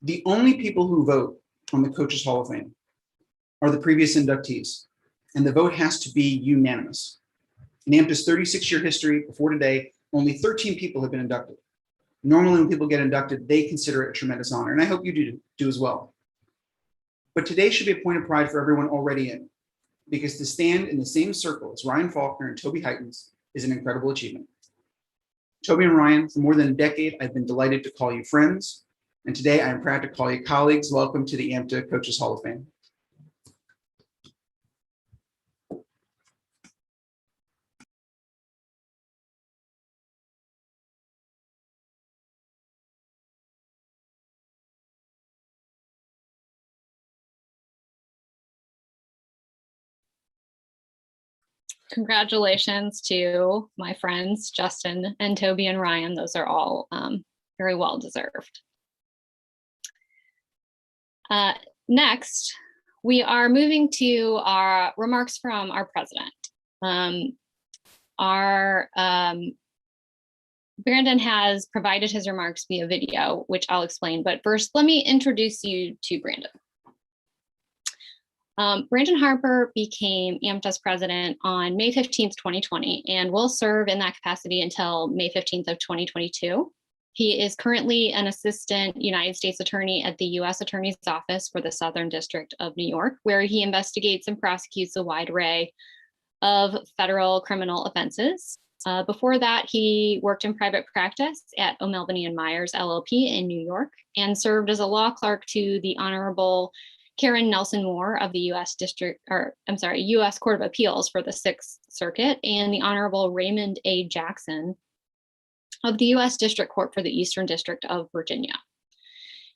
The only people who vote on the Coaches Hall of Fame are the previous inductees, and the vote has to be unanimous. In AMTA's 36-year history before today, only 13 people have been inducted. Normally, when people get inducted, they consider it a tremendous honor, and I hope you do as well. But today should be a point of pride for everyone already in, because to stand in the same circle as Ryan Faulkner and Toby Heitens is an incredible achievement. Toby and Ryan, for more than a decade, I've been delighted to call you friends, and today I am proud to call you colleagues. Welcome to the AMTA Coaches Hall of Fame. Congratulations to my friends, Justin and Toby and Ryan. Those are all very well deserved. Next, we are moving to our remarks from our president. Brandon has provided his remarks via video, which I'll explain, but first let me introduce you to Brandon. Brandon Harper became AMTA's president on May 15th, 2020, and will serve in that capacity until May 15th of 2022. He is currently an assistant United States attorney at the U.S. Attorney's Office for the Southern District of New York, where he investigates and prosecutes a wide array of federal criminal offenses. Before that, he worked in private practice at O'Melveny and Myers LLP in New York and served as a law clerk to the Honorable Karen Nelson Moore of the U.S. Court of Appeals for the Sixth Circuit and the Honorable Raymond A. Jackson of the U.S. District Court for the Eastern District of Virginia.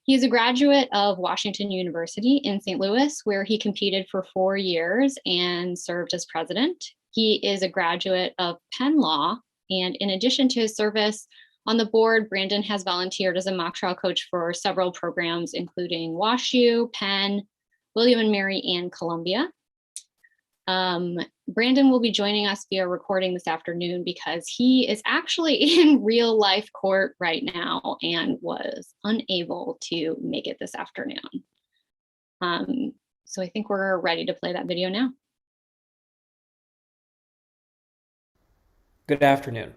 He is a graduate of Washington University in St. Louis, where he competed for 4 years and served as president. He is a graduate of Penn Law, and in addition to his service on the board, Brandon has volunteered as a mock trial coach for several programs, including WashU, Penn, William and Mary, and Columbia. Brandon will be joining us via recording this afternoon because he is actually in real life court right now and was unable to make it this afternoon. So I think we're ready to play that video now. Good afternoon.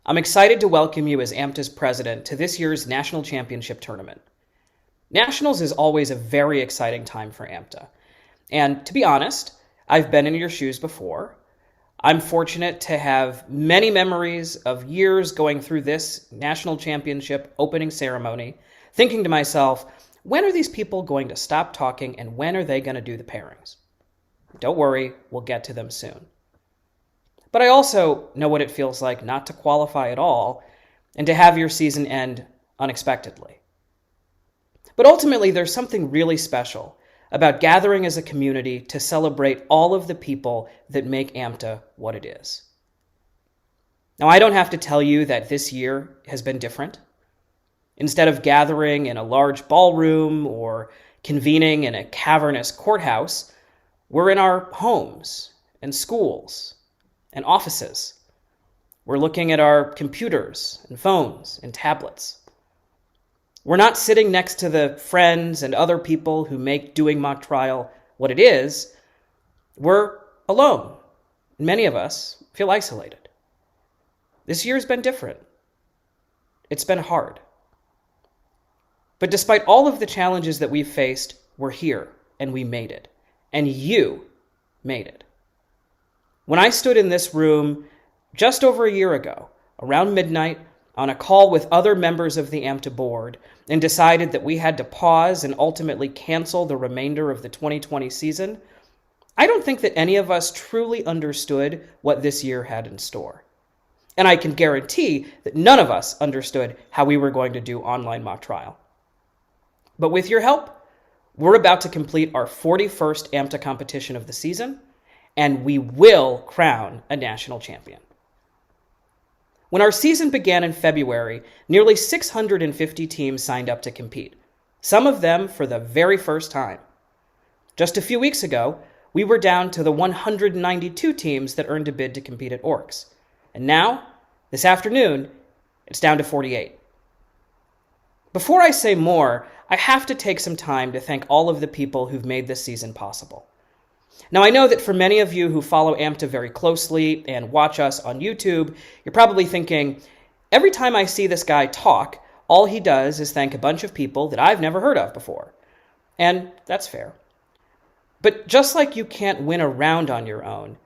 I'm excited to welcome you as AMTA's president to this year's National Championship Tournament. Nationals is always a very exciting time for AMTA. And to be honest, I've been in your shoes before. I'm fortunate to have many memories of years going through this National Championship opening ceremony, thinking to myself, when are these people going to stop talking and when are they going to do the pairings? Don't worry, we'll get to them soon. But I also know what it feels like not to qualify at all and to have your season end unexpectedly. But ultimately, there's something really special about gathering as a community to celebrate all of the people that make AMTA what it is. Now, I don't have to tell you that this year has been different. Instead of gathering in a large ballroom or convening in a cavernous courthouse, we're in our homes and schools and offices. We're looking at our computers and phones and tablets. We're not sitting next to the friends and other people who make doing mock trial what it is. We're alone. Many of us feel isolated. This year's been different. It's been hard. But despite all of the challenges that we've faced, we're here and we made it. And you made it. When I stood in this room just over a year ago, around midnight, on a call with other members of the AMTA board, and decided that we had to pause and ultimately cancel the remainder of the 2020 season, I don't think that any of us truly understood what this year had in store. And I can guarantee that none of us understood how we were going to do online mock trial. But with your help, we're about to complete our 41st AMTA competition of the season, and we will crown a national champion. When our season began in February, nearly 650 teams signed up to compete, some of them for the very first time. Just a few weeks ago, we were down to the 192 teams that earned a bid to compete at Orcs. And now, this afternoon, it's down to 48. Before I say more, I have to take some time to thank all of the people who've made this season possible. Now, I know that for many of you who follow AMTA very closely and watch us on YouTube, you're probably thinking, every time I see this guy talk, all he does is thank a bunch of people that I've never heard of before. And that's fair. But just like you can't win a round on your own,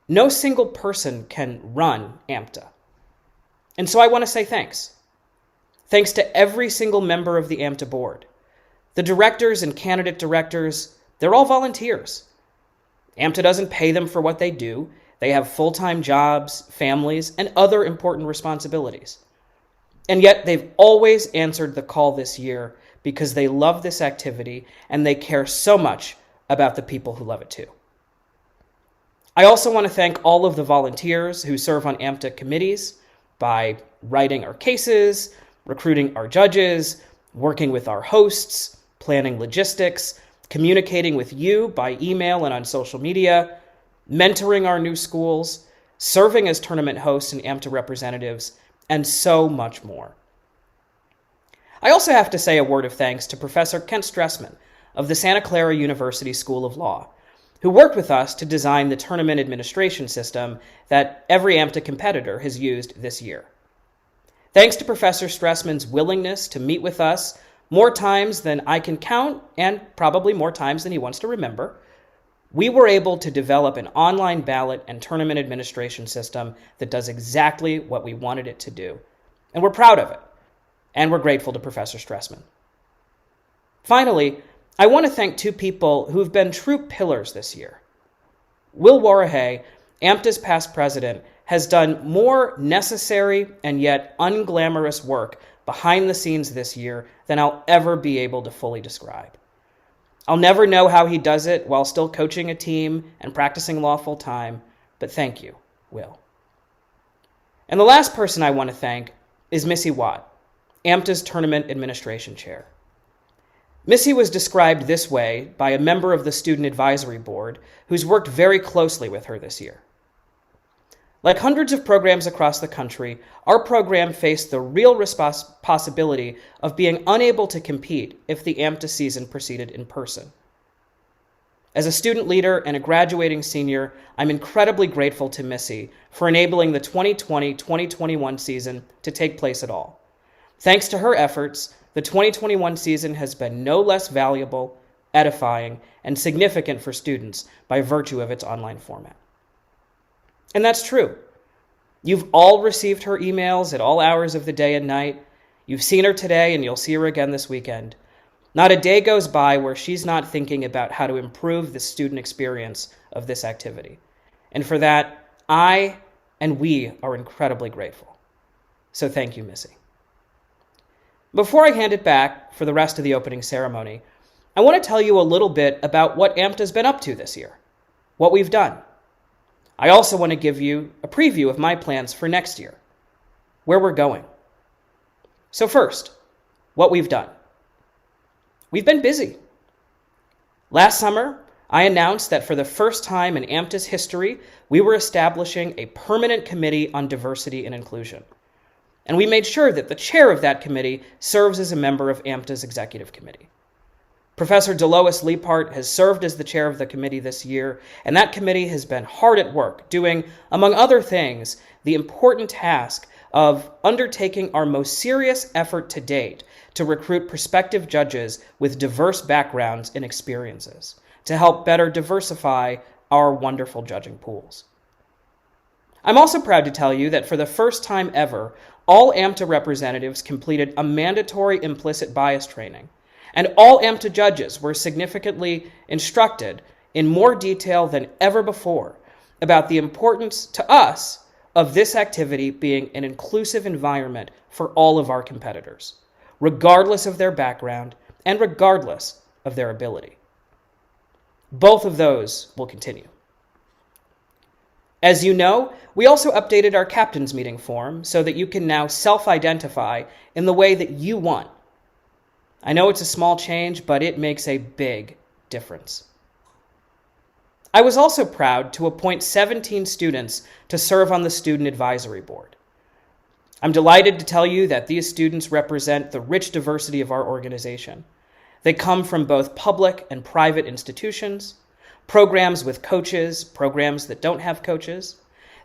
no single person can run AMTA. And so I want to say thanks. Thanks to every single member of the AMTA board. The directors and candidate directors, they're all volunteers. AMTA doesn't pay them for what they do. They have full-time jobs, families, and other important responsibilities. And yet they've always answered the call this year because they love this activity and they care so much about the people who love it too. I also want to thank all of the volunteers who serve on AMTA committees by writing our cases, recruiting our judges, working with our hosts, planning logistics, communicating with you by email and on social media, mentoring our new schools, serving as tournament hosts and AMTA representatives, and so much more. I also have to say a word of thanks to Professor Kent Stressman of the Santa Clara University School of Law, who worked with us to design the tournament administration system that every AMTA competitor has used this year. Thanks to Professor Stressman's willingness to meet with us more times than I can count, and probably more times than he wants to remember, we were able to develop an online ballot and tournament administration system that does exactly what we wanted it to do. And we're proud of it. And we're grateful to Professor Stressman. Finally, I want to thank two people who've been true pillars this year. Will Warahay, AMTA's past president, has done more necessary and yet unglamorous work behind the scenes this year than I'll ever be able to fully describe. I'll never know how he does it while still coaching a team and practicing law full time, but thank you, Will. And the last person I want to thank is Missy Watt, AMTA's Tournament Administration Chair. Missy was described this way by a member of the Student Advisory Board who's worked very closely with her this year. Like hundreds of programs across the country, our program faced the real possibility of being unable to compete if the AMTA season proceeded in person. As a student leader and a graduating senior, I'm incredibly grateful to Missy for enabling the 2020-2021 season to take place at all. Thanks to her efforts, the 2021 season has been no less valuable, edifying, and significant for students by virtue of its online format. And that's true. You've all received her emails at all hours of the day and night. You've seen her today, and you'll see her again this weekend. Not a day goes by where she's not thinking about how to improve the student experience of this activity. And for that, I and we are incredibly grateful. So thank you, Missy. Before I hand it back for the rest of the opening ceremony, I want to tell you a little bit about what AMTA's been up to this year, what we've done. I also want to give you a preview of my plans for next year, where we're going. So first, what we've done. We've been busy. Last summer, I announced that for the first time in AMTA's history, we were establishing a permanent committee on diversity and inclusion. And we made sure that the chair of that committee serves as a member of AMTA's executive committee. Professor Delois Leapart has served as the chair of the committee this year, and that committee has been hard at work doing, among other things, the important task of undertaking our most serious effort to date to recruit prospective judges with diverse backgrounds and experiences to help better diversify our wonderful judging pools. I'm also proud to tell you that for the first time ever, all AMTA representatives completed a mandatory implicit bias training, and all AMTA judges were significantly instructed in more detail than ever before about the importance to us of this activity being an inclusive environment for all of our competitors, regardless of their background and regardless of their ability. Both of those will continue. As you know, we also updated our captain's meeting form so that you can now self-identify in the way that you want. I know it's a small change, but it makes a big difference. I was also proud to appoint 17 students to serve on the Student Advisory Board. I'm delighted to tell you that these students represent the rich diversity of our organization. They come from both public and private institutions, programs with coaches, programs that don't have coaches.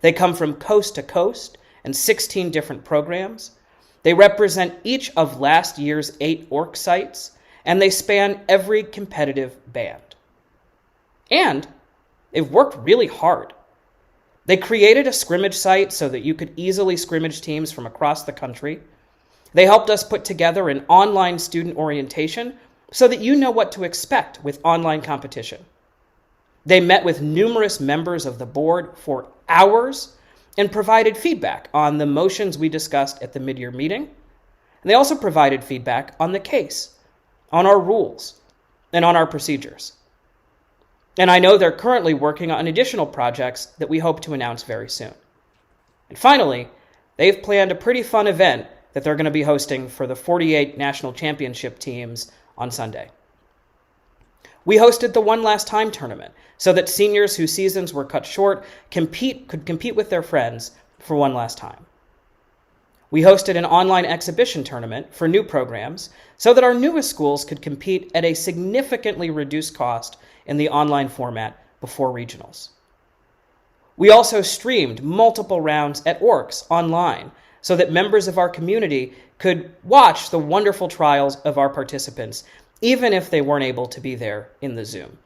They come from coast to coast and 16 different programs. They represent each of last year's 8 ORC sites, and they span every competitive band. And they've worked really hard. They created a scrimmage site so that you could easily scrimmage teams from across the country. They helped us put together an online student orientation so that you know what to expect with online competition. They met with numerous members of the board for hours and provided feedback on the motions we discussed at the mid-year meeting. And they also provided feedback on the case, on our rules, and on our procedures. And I know they're currently working on additional projects that we hope to announce very soon. And finally, they've planned a pretty fun event that they're going to be hosting for the 48 national championship teams on Sunday. We hosted the One Last Time tournament so that seniors whose seasons were cut short could compete with their friends for one last time. We hosted an online exhibition tournament for new programs so that our newest schools could compete at a significantly reduced cost in the online format before regionals. We also streamed multiple rounds at ORCs online so that members of our community could watch the wonderful trials of our participants, even if they weren't able to be there in the Zoom.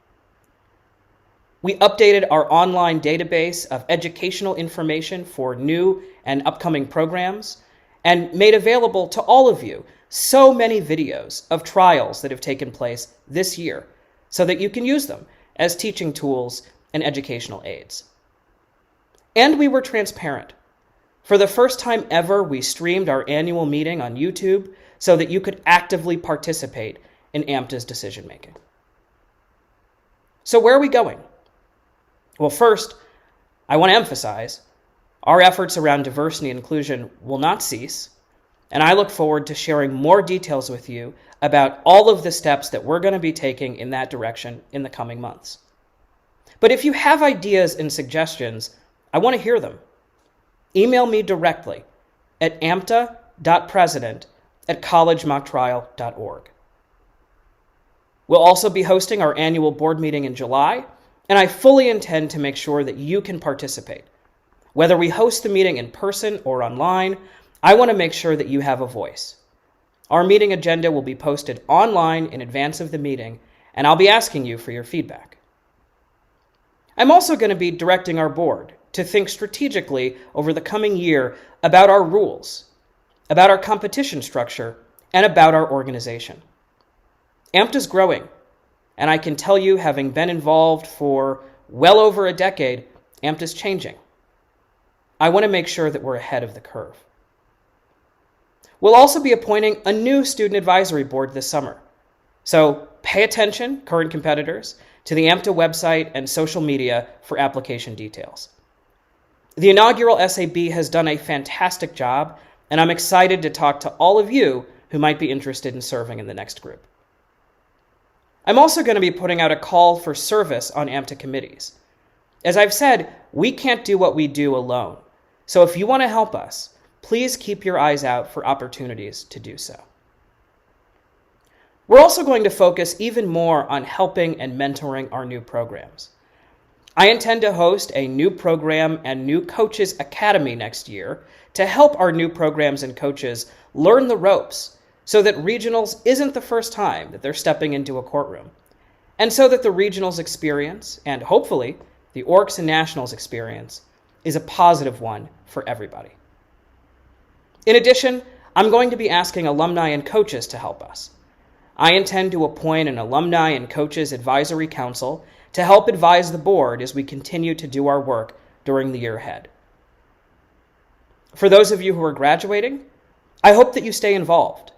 We updated our online database of educational information for new and upcoming programs and made available to all of you so many videos of trials that have taken place this year so that you can use them as teaching tools and educational aids. And we were transparent. For the first time ever, we streamed our annual meeting on YouTube so that you could actively participate in AMTA's decision-making. So where are we going? Well, first, I want to emphasize our efforts around diversity and inclusion will not cease, and I look forward to sharing more details with you about all of the steps that we're going to be taking in that direction in the coming months. But if you have ideas and suggestions, I want to hear them. Email me directly at amta.president@collegemocktrial.org. We'll also be hosting our annual board meeting in July, and I fully intend to make sure that you can participate. Whether we host the meeting in person or online, I want to make sure that you have a voice. Our meeting agenda will be posted online in advance of the meeting, and I'll be asking you for your feedback. I'm also going to be directing our board to think strategically over the coming year about our rules, about our competition structure, and about our organization. AMTA's growing, and I can tell you, having been involved for well over a decade, AMTA's changing. I want to make sure that we're ahead of the curve. We'll also be appointing a new student advisory board this summer. So pay attention, current competitors, to the AMTA website and social media for application details. The inaugural SAB has done a fantastic job, and I'm excited to talk to all of you who might be interested in serving in the next group. I'm also going to be putting out a call for service on AMTA committees. As I've said, we can't do what we do alone. So if you want to help us, please keep your eyes out for opportunities to do so. We're also going to focus even more on helping and mentoring our new programs. I intend to host a new program and new coaches academy next year to help our new programs and coaches learn the ropes so that regionals isn't the first time that they're stepping into a courtroom, and so that the regionals experience, and hopefully the Orcs and Nationals experience, is a positive one for everybody. In addition, I'm going to be asking alumni and coaches to help us. I intend to appoint an alumni and coaches advisory council to help advise the board as we continue to do our work during the year ahead. For those of you who are graduating, I hope that you stay involved.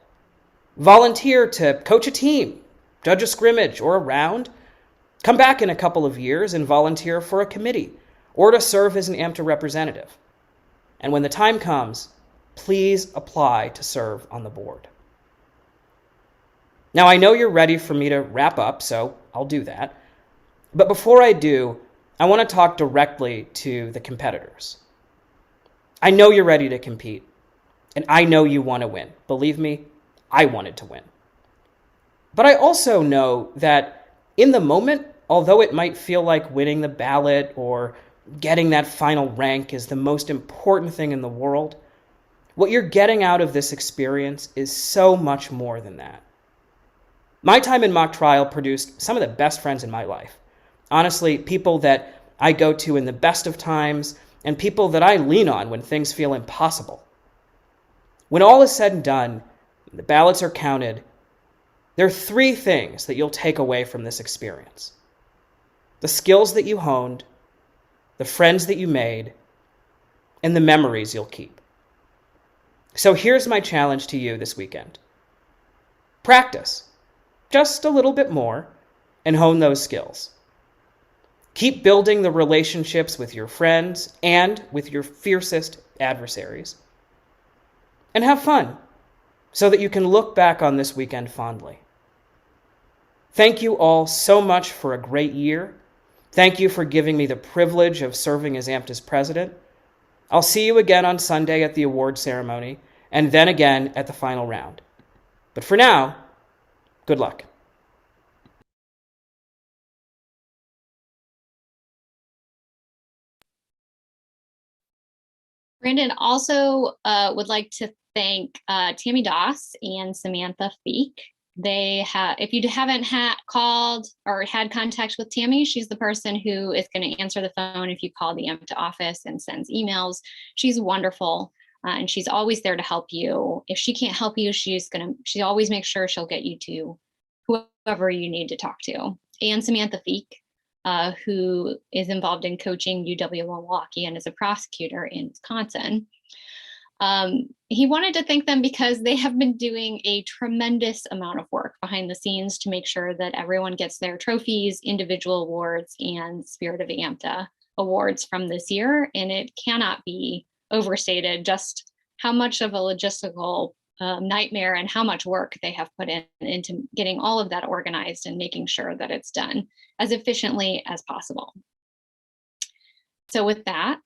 Volunteer to coach a team, judge a scrimmage or a round. Come back in a couple of years and volunteer for a committee or to serve as an AMTA representative. And when the time comes, please apply to serve on the board. Now, I know you're ready for me to wrap up, so I'll do that. But before I do, I want to talk directly to the competitors. I know you're ready to compete, and I know you want to win. Believe me, I wanted to win. But I also know that in the moment, although it might feel like winning the ballot or getting that final rank is the most important thing in the world, what you're getting out of this experience is so much more than that. My time in mock trial produced some of the best friends in my life. Honestly, people that I go to in the best of times and people that I lean on when things feel impossible. When all is said and done, the ballots are counted, there are three things that you'll take away from this experience: the skills that you honed, the friends that you made, and the memories you'll keep. So here's my challenge to you this weekend. Practice just a little bit more and hone those skills. Keep building the relationships with your friends and with your fiercest adversaries. And have fun so that you can look back on this weekend fondly. Thank you all so much for a great year. Thank you for giving me the privilege of serving as AMTA's president. I'll see you again on Sunday at the award ceremony, and then again at the final round. But for now, good luck. Brandon also would like to thank Tammy Doss and Samantha Feek if you haven't called or had contact with Tammy, she's the person who is going to answer the phone if you call the AMTA office and sends emails. She's wonderful. And she's always there to help you. If she can't help you, she always makes sure she'll get you to whoever you need to talk to. And Samantha Feek, who is involved in coaching UW Milwaukee and is a prosecutor in Wisconsin. He wanted to thank them because they have been doing a tremendous amount of work behind the scenes to make sure that everyone gets their trophies, individual awards, and Spirit of AMTA awards from this year. And it cannot be overstated just how much of a logistical nightmare and how much work they have put into getting all of that organized and making sure that it's done as efficiently as possible. So with that,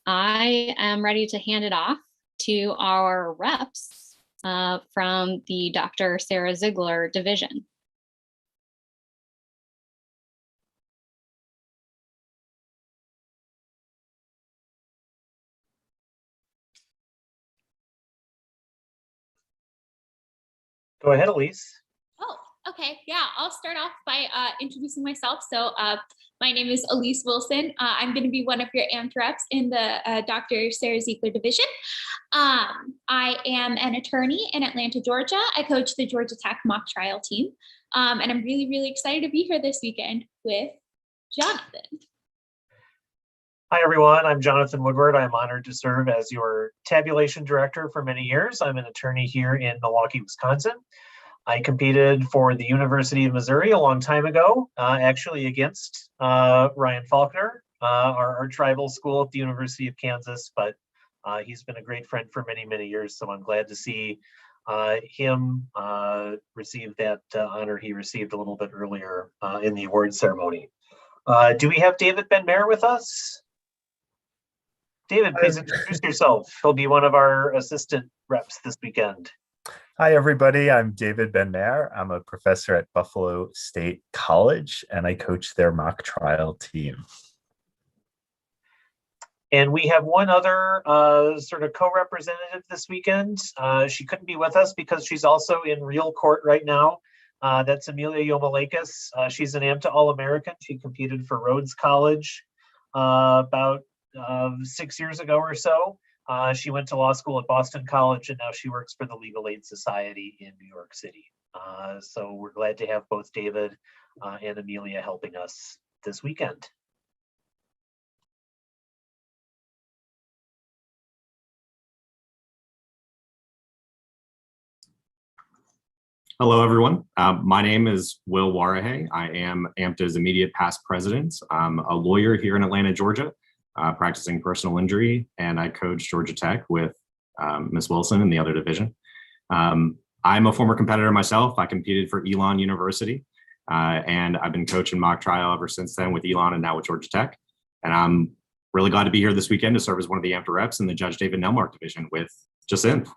I am ready to hand it off to our reps from the Dr. Sarah Ziegler division. Go ahead, Elise. Oh, okay. Yeah, I'll start off by introducing myself. So my name is Elise Wilson. I'm going to be one of your AMTA reps in the Dr. Sarah Ziegler division. I am an attorney in Atlanta, Georgia. I coach the Georgia Tech mock trial team. And I'm really, really excited to be here this weekend with Jonathan. Hi, everyone. I'm Jonathan Woodward. I'm honored to serve as your tabulation director for many years. I'm an attorney here in Milwaukee, Wisconsin. I competed for the University of Missouri a long time ago, actually against Ryan Faulkner, our tribal school at the University of Kansas, but he's been a great friend for many, many years. So I'm glad to see him receive that honor he received a little bit earlier in the award ceremony. Do we have David Ben-Mayer with us? David, please introduce yourself. He'll be one of our assistant reps this weekend. Hi, everybody. I'm David Ben-Mayer. I'm a professor at Buffalo State College, and I coach their mock trial team. And we have one other sort of co-representative this weekend. She couldn't be with us because she's also in real court right now. That's Amelia Yomalakis. She's an AMTA All-American. She competed for Rhodes College about 6 years ago or so. She went to law school at Boston College, and now she works for the Legal Aid Society in New York City. So we're glad to have both David and Amelia helping us this weekend. Hello, everyone. My name is Will Warahay. I am AMTA's immediate past president. I'm a lawyer here in Atlanta, Georgia, practicing personal injury, and I coach Georgia Tech with Ms. Wilson in the other division. I'm a former competitor myself. I competed for Elon University, and I've been coaching mock trial ever since then with Elon and now with Georgia Tech. And I'm really glad to be here this weekend to serve as one of the AMTA reps in the Judge David Nelmark division with Jacinth.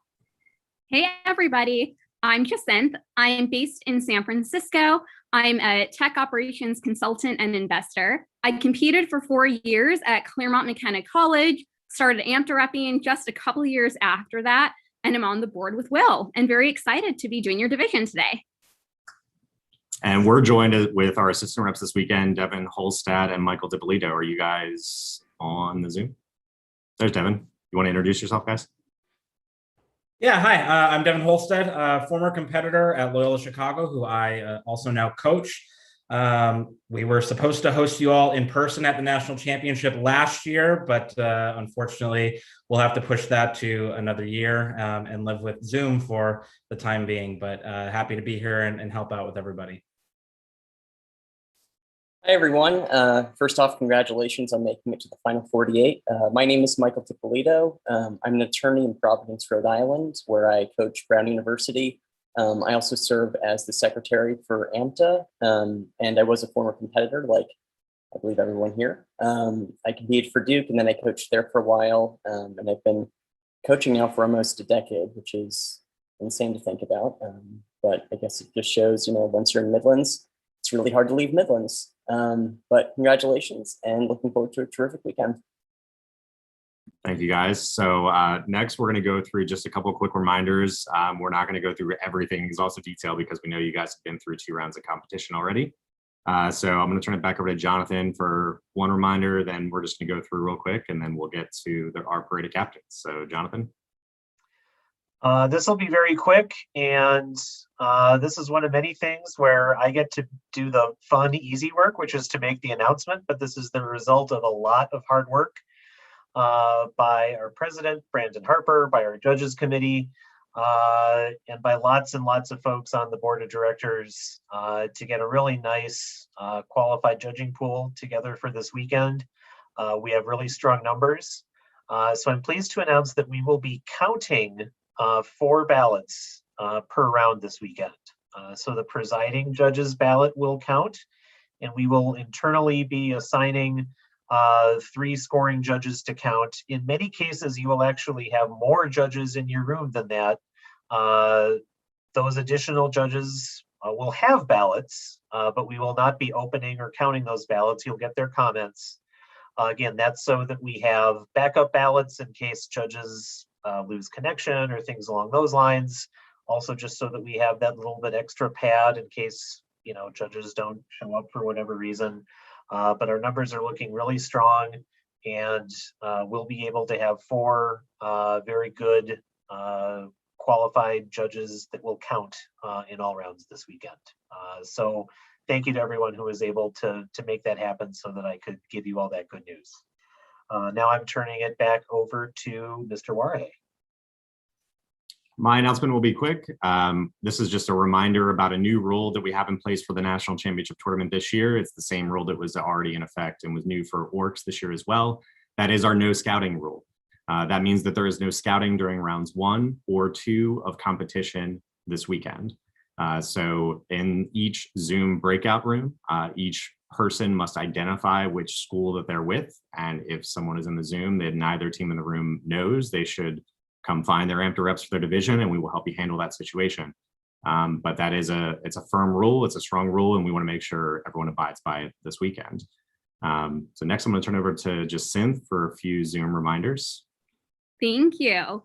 Hey, everybody. I'm Jacinth. I am based in San Francisco. I'm a tech operations consultant and investor. I competed for 4 years at Claremont McKenna College, started AMTA repping just a couple of years after that, and I'm on the board with Will and very excited to be doing your division today. And we're joined with our assistant reps this weekend, Devin Holstad and Michael DiPolito. Are you guys on the Zoom? There's Devin. You want to introduce yourself, guys? Yeah, hi, I'm Devin Holstead, former competitor at Loyola Chicago, who I also now coach. We were supposed to host you all in person at the national championship last year, but unfortunately, we'll have to push that to another year and live with Zoom for the time being, but happy to be here and help out with everybody. Hi, everyone. First off, congratulations on making it to the final 48. My name is Michael DiPolito. I'm an attorney in Providence, Rhode Island, where I coach Brown University. I also serve as the secretary for AMTA, and I was a former competitor, like I believe everyone here. I competed for Duke, and then I coached there for a while, and I've been coaching now for almost a decade, which is insane to think about. But I guess it just shows, once you're in Midlands, it's really hard to leave Midlands. But congratulations and looking forward to a terrific weekend. Thank you, guys. So next, we're going to go through just a couple of quick reminders. We're not going to go through everything in exhaustive detail because we know you guys have been through 2 rounds of competition already. So I'm going to turn it back over to Jonathan for one reminder, then we're just going to go through real quick, and then we'll get to our parade of captains. So Jonathan. This will be very quick, and this is one of many things where I get to do the fun, easy work, which is to make the announcement, but this is the result of a lot of hard work by our president, Brandon Harper, by our judges committee, and by lots and lots of folks on the board of directors to get a really nice qualified judging pool together for this weekend. We have really strong numbers. So I'm pleased to announce that we will be counting 4 ballots per round this weekend. So the presiding judge's ballot will count, and we will internally be assigning 3 scoring judges to count. In many cases, you will actually have more judges in your room than that. Those additional judges will have ballots, but we will not be opening or counting those ballots. You'll get their comments. Again, that's so that we have backup ballots in case judges lose connection or things along those lines. Also, just so that we have that little bit extra pad in case, you know, judges don't show up for whatever reason. But our numbers are looking really strong, and we'll be able to have 4 very good qualified judges that will count in all rounds this weekend. So thank you to everyone who was able to make that happen so that I could give you all that good news. Now I'm turning it back over to Mr. Warahe. My announcement will be quick. This is just a reminder about a new rule that we have in place for the National Championship Tournament this year. It's the same rule that was already in effect and was new for orcs this year as well. That is our no scouting rule. That means that there is no scouting during rounds 1 or 2 of competition this weekend. So in each Zoom breakout room, each person must identify which school that they're with. And if someone is in the Zoom that neither team in the room knows, they should come find their AMTA reps for their division, and we will help you handle that situation. But that is it's a firm rule, it's a strong rule, and we want to make sure everyone abides by it this weekend. So next I'm going to turn over to Jacinth for a few Zoom reminders. Thank you.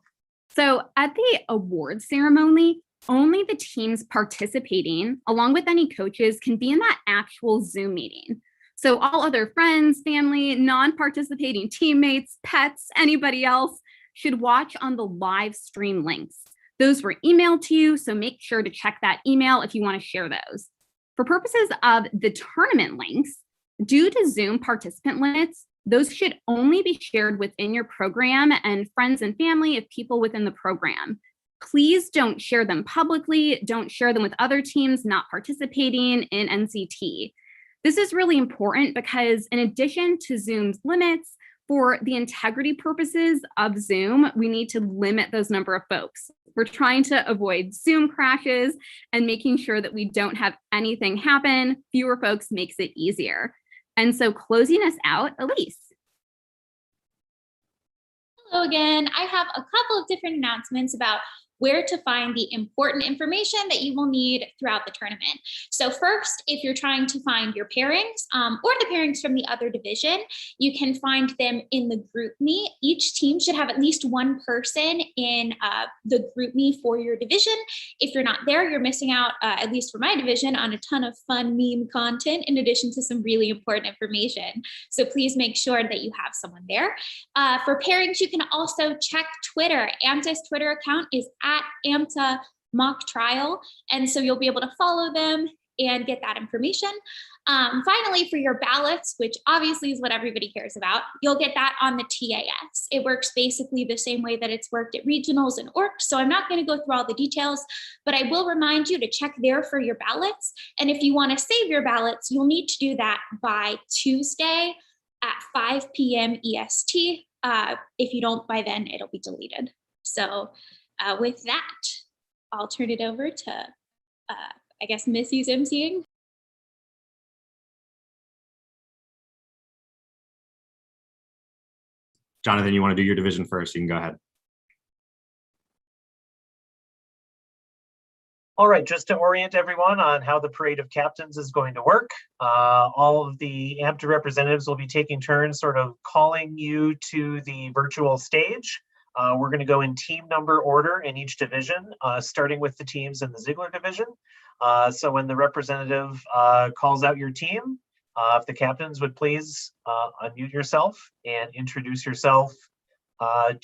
So at the awards ceremony, only the teams participating, along with any coaches, can be in that actual Zoom meeting. So all other friends, family, non-participating teammates, pets, anybody else should watch on the live stream links. Those were emailed to you, so make sure to check that email if you want to share those. For purposes of the tournament links, due to Zoom participant limits, those should only be shared within your program and friends and family of people within the program. Please don't share them publicly. Don't share them with other teams not participating in NCT. This is really important because in addition to Zoom's limits, for the integrity purposes of Zoom, we need to limit those number of folks. We're trying to avoid Zoom crashes and making sure that we don't have anything happen. Fewer folks makes it easier. And so closing us out, Elise. Hello again. I have a couple of different announcements about where to find the important information that you will need throughout the tournament. So first, if you're trying to find your pairings or the pairings from the other division, you can find them in the group me. Each team should have at least one person in the group me for your division. If you're not there, you're missing out, at least for my division, on a ton of fun meme content in addition to some really important information. So please make sure that you have someone there. For pairings, you can also check Twitter. AMTA's Twitter account is at AMTA mock trial. And so you'll be able to follow them and get that information. Finally, for your ballots, which obviously is what everybody cares about, you'll get that on the TAS. It works basically the same way that it's worked at regionals and orcs. So I'm not going to go through all the details, but I will remind you to check there for your ballots. And if you want to save your ballots, you'll need to do that by Tuesday at 5 p.m. EST. If you don't by then, it'll be deleted. So with that, I'll turn it over to, I guess, Missy's emceeing. Jonathan, you want to do your division first? You can go ahead. All right, just to orient everyone on how the parade of captains is going to work, all of the AMTA representatives will be taking turns sort of calling you to the virtual stage. We're going to go in team number order in each division, starting with the teams in the Ziegler division. So when the representative calls out your team, if the captains would please unmute yourself and introduce yourself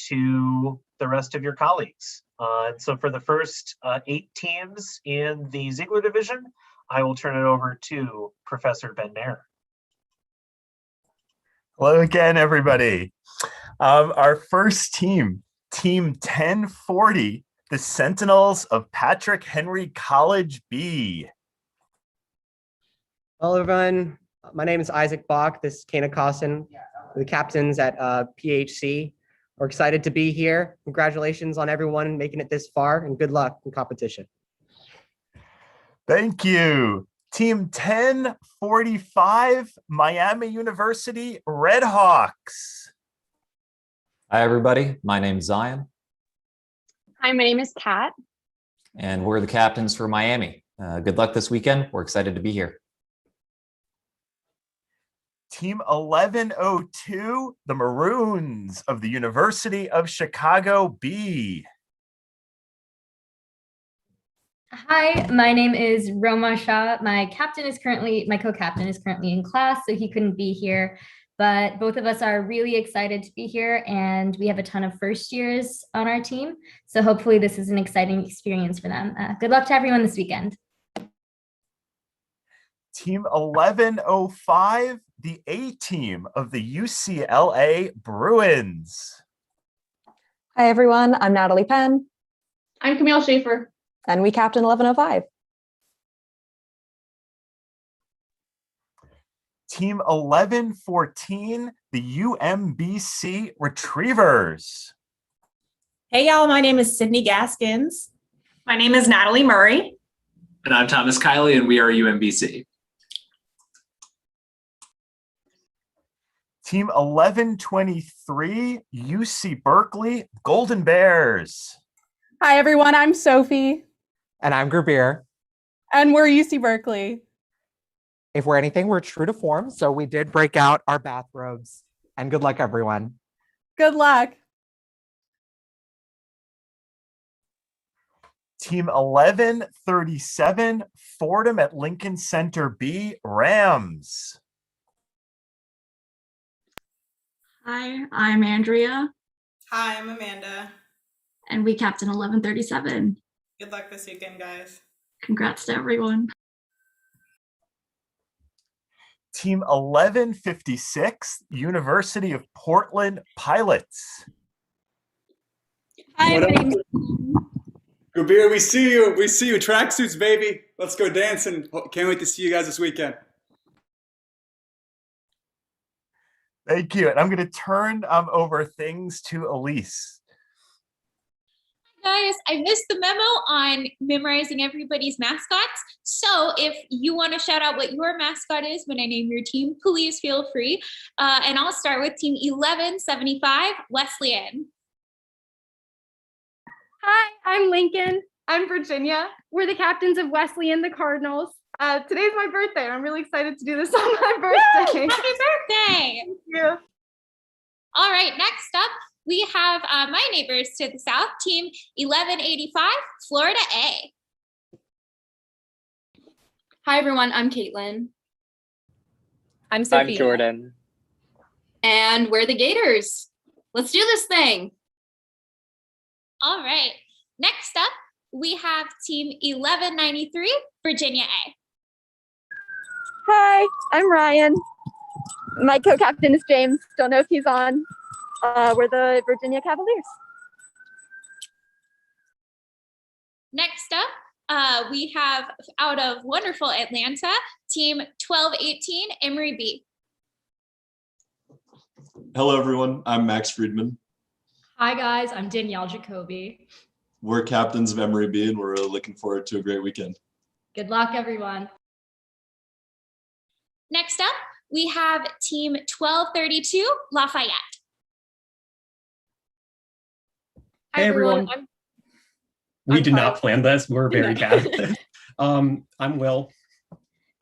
to the rest of your colleagues. And so for the first 8 teams in the Ziegler division, I will turn it over to Professor Ben Mayer. Hello again, everybody. Our first team, Team 1040, the Sentinels of Patrick Henry College B. Hello, everyone. My name is Isaac Bach. This is Kana Costin, the captains at PHC. We're excited to be here. Congratulations on everyone making it this far, and good luck in competition. Thank you. Team 1045, Miami University Redhawks. Hi, everybody. My name's Zion. Hi, my name is Kat. And we're the captains for Miami. Good luck this weekend. We're excited to be here. Team 1102, the Maroons of the University of Chicago B. Hi, my name is Roma Shah. My co-captain is currently in class, so he couldn't be here. But both of us are really excited to be here, and we have a ton of first years on our team. So hopefully this is an exciting experience for them. Good luck to everyone this weekend. Team 1105, the A team of the UCLA Bruins. Hi, everyone. I'm Natalie Penn. I'm Camille Schaefer. And we captain 1105. Team 1114, the UMBC Retrievers. Hey, y'all. My name is Sydney Gaskins. My name is Natalie Murray. And I'm Thomas Kiley, and we are UMBC. Team 1123, UC Berkeley Golden Bears. Hi, everyone. I'm Sophie. And I'm Grabir. And we're UC Berkeley. If we're anything, we're true to form. So we did break out our bathrobes. And good luck, everyone. Good luck. Team 1137, Fordham at Lincoln Center B, Rams. Hi, I'm Andrea. Hi, I'm Amanda. And we captain 1137. Good luck this weekend, guys. Congrats to everyone. Team 1156, University of Portland Pilots. Hi, my name's Gubir, we see you. We see you. Tracksuits, baby. Let's go dancing. Can't wait to see you guys this weekend. Thank you. And I'm going to turn over things to Elise. Guys, I missed the memo on memorizing everybody's mascots. So if you want to shout out what your mascot is when I name your team, please feel free. And I'll start with team 1175, Wesleyan. Hi, I'm Lincoln. I'm Virginia. We're the captains of Wesleyan, the Cardinals. Today's my birthday, and I'm really excited to do this on my birthday. Woo! Happy birthday! Thank you. All right, next up, we have my neighbors to the south, team 1185, Florida A. Hi, everyone. I'm Caitlin. I'm Sophia. I'm Jordan. And we're the Gators. Let's do this thing. All right. Next up, we have team 1193, Virginia A. Hi, I'm Ryan. My co-captain is James. Don't know if he's on. We're the Virginia Cavaliers. Next up, we have out of wonderful Atlanta, team 1218, Emory B. Hello, everyone. I'm Max Friedman. Hi, guys. I'm Danielle Jacoby. We're captains of Emory B, and we're really looking forward to a great weekend. Good luck, everyone. Next up, we have team 1232, Lafayette. Hey, everyone. We did not plan this. We're very bad at this. I'm Will.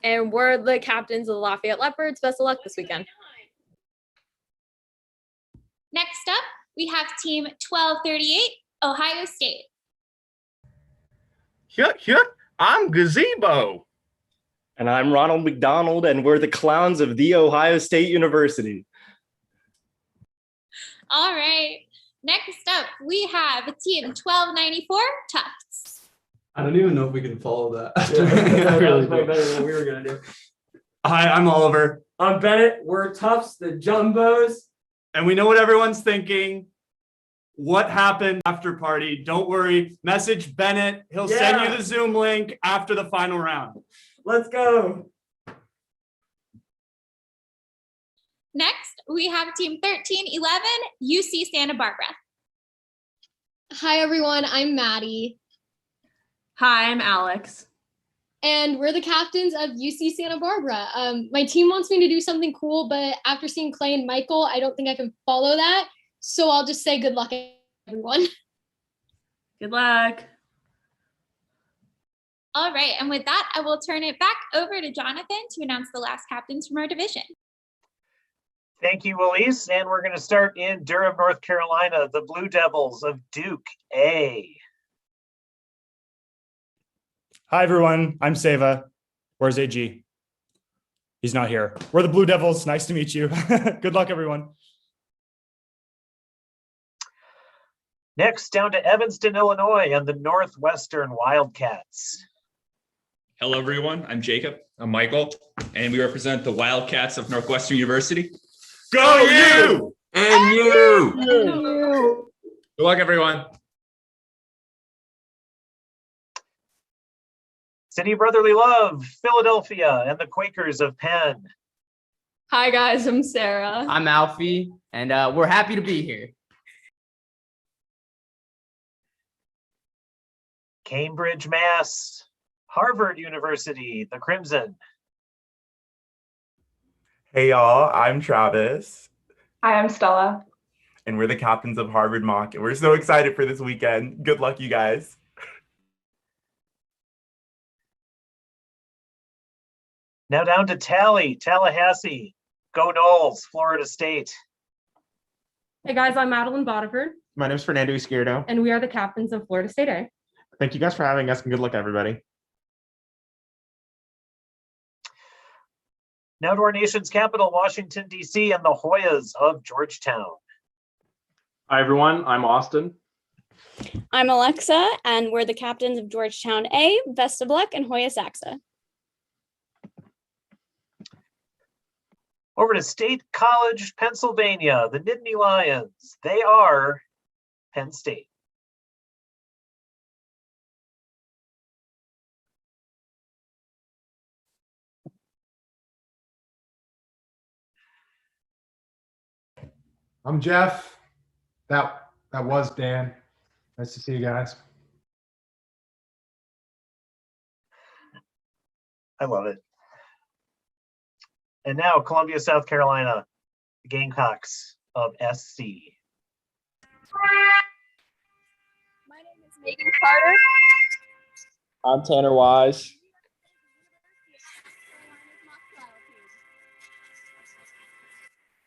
And we're the captains of the Lafayette Leopards. Best of luck this weekend. Next up, we have team 1238, Ohio State. I'm Gazebo. And I'm Ronald McDonald, and we're the clowns of The Ohio State University. All right. Next up, we have team 1294, Tufts. I don't even know if we can follow that. That was way better than we were going to do. Hi, I'm Oliver. I'm Bennett. We're Tufts, the Jumbos. And we know what everyone's thinking. What happened after party? Don't worry. Message Bennett. He'll send you the Zoom link after the final round. Let's go. Next, we have team 1311, UC Santa Barbara. Hi, everyone. I'm Maddie. Hi, I'm Alex. And we're the captains of UC Santa Barbara. My team wants me to do something cool, but after seeing Clay and Michael, I don't think I can follow that. So I'll just say good luck, everyone. Good luck. All right, and with that, I will turn it back over to Jonathan to announce the last captains from our division. Thank you, Elise. And we're going to start in Durham, North Carolina, the Blue Devils of Duke A. Hi, everyone. I'm Seva. Where's AG? He's not here. We're the Blue Devils. Nice to meet you. Good luck, everyone. Next, down to Evanston, Illinois, and the Northwestern Wildcats. Hello, everyone. I'm Jacob. I'm Michael, and we represent the Wildcats of Northwestern University. Go you! And you! Good luck, everyone. City of Brotherly Love, Philadelphia, and the Quakers of Penn. Hi, guys. I'm Sarah. I'm Alfie, and we're happy to be here. Cambridge, Mass, Harvard University, the Crimson. Hey y'all, I'm Travis. Hi, I'm Stella. And we're the captains of Harvard Mock, and we're so excited for this weekend. Good luck, you guys. Now down to Tallahassee. Go Noles, Florida State. Hey guys, I'm Madeline Bodiford. My name is Fernando Izquierdo. And we are the captains of Florida State A. Thank you guys for having us, and good luck, everybody. Now to our nation's capital, Washington, D.C., and the Hoyas of Georgetown. Hi, everyone. I'm Austin. I'm Alexa, and we're the captains of Georgetown A. Best of luck, and Hoya Saxa. Over to State College, Pennsylvania, the Nittany Lions. They are Penn State. I'm Jeff. That was Dan. Nice to see you guys. I love it. And now Columbia, South Carolina, the Gamecocks of SC. My name is Megan Carter. I'm Tanner Wise.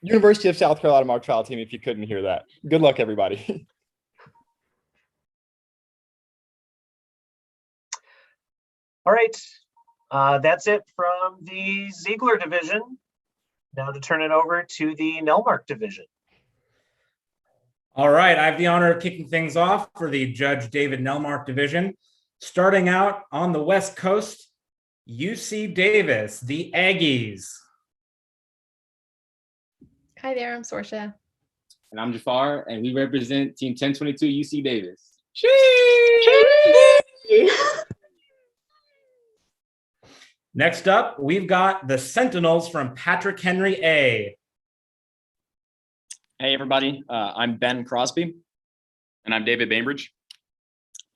University of South Carolina mock trial team, if you couldn't hear that. Good luck, everybody. All right. That's it from the Ziegler division. Now to turn it over to the Nelmark division. All right, I have the honor of kicking things off for the Judge David Nelmark division. Starting out on the West Coast, UC Davis, the Aggies. Hi there, I'm Sorsha. And I'm Jafar, and we represent Team 1022 UC Davis. Next up, we've got the Sentinels from Patrick Henry A. Hey, everybody. I'm Ben Crosby. And I'm David Bainbridge.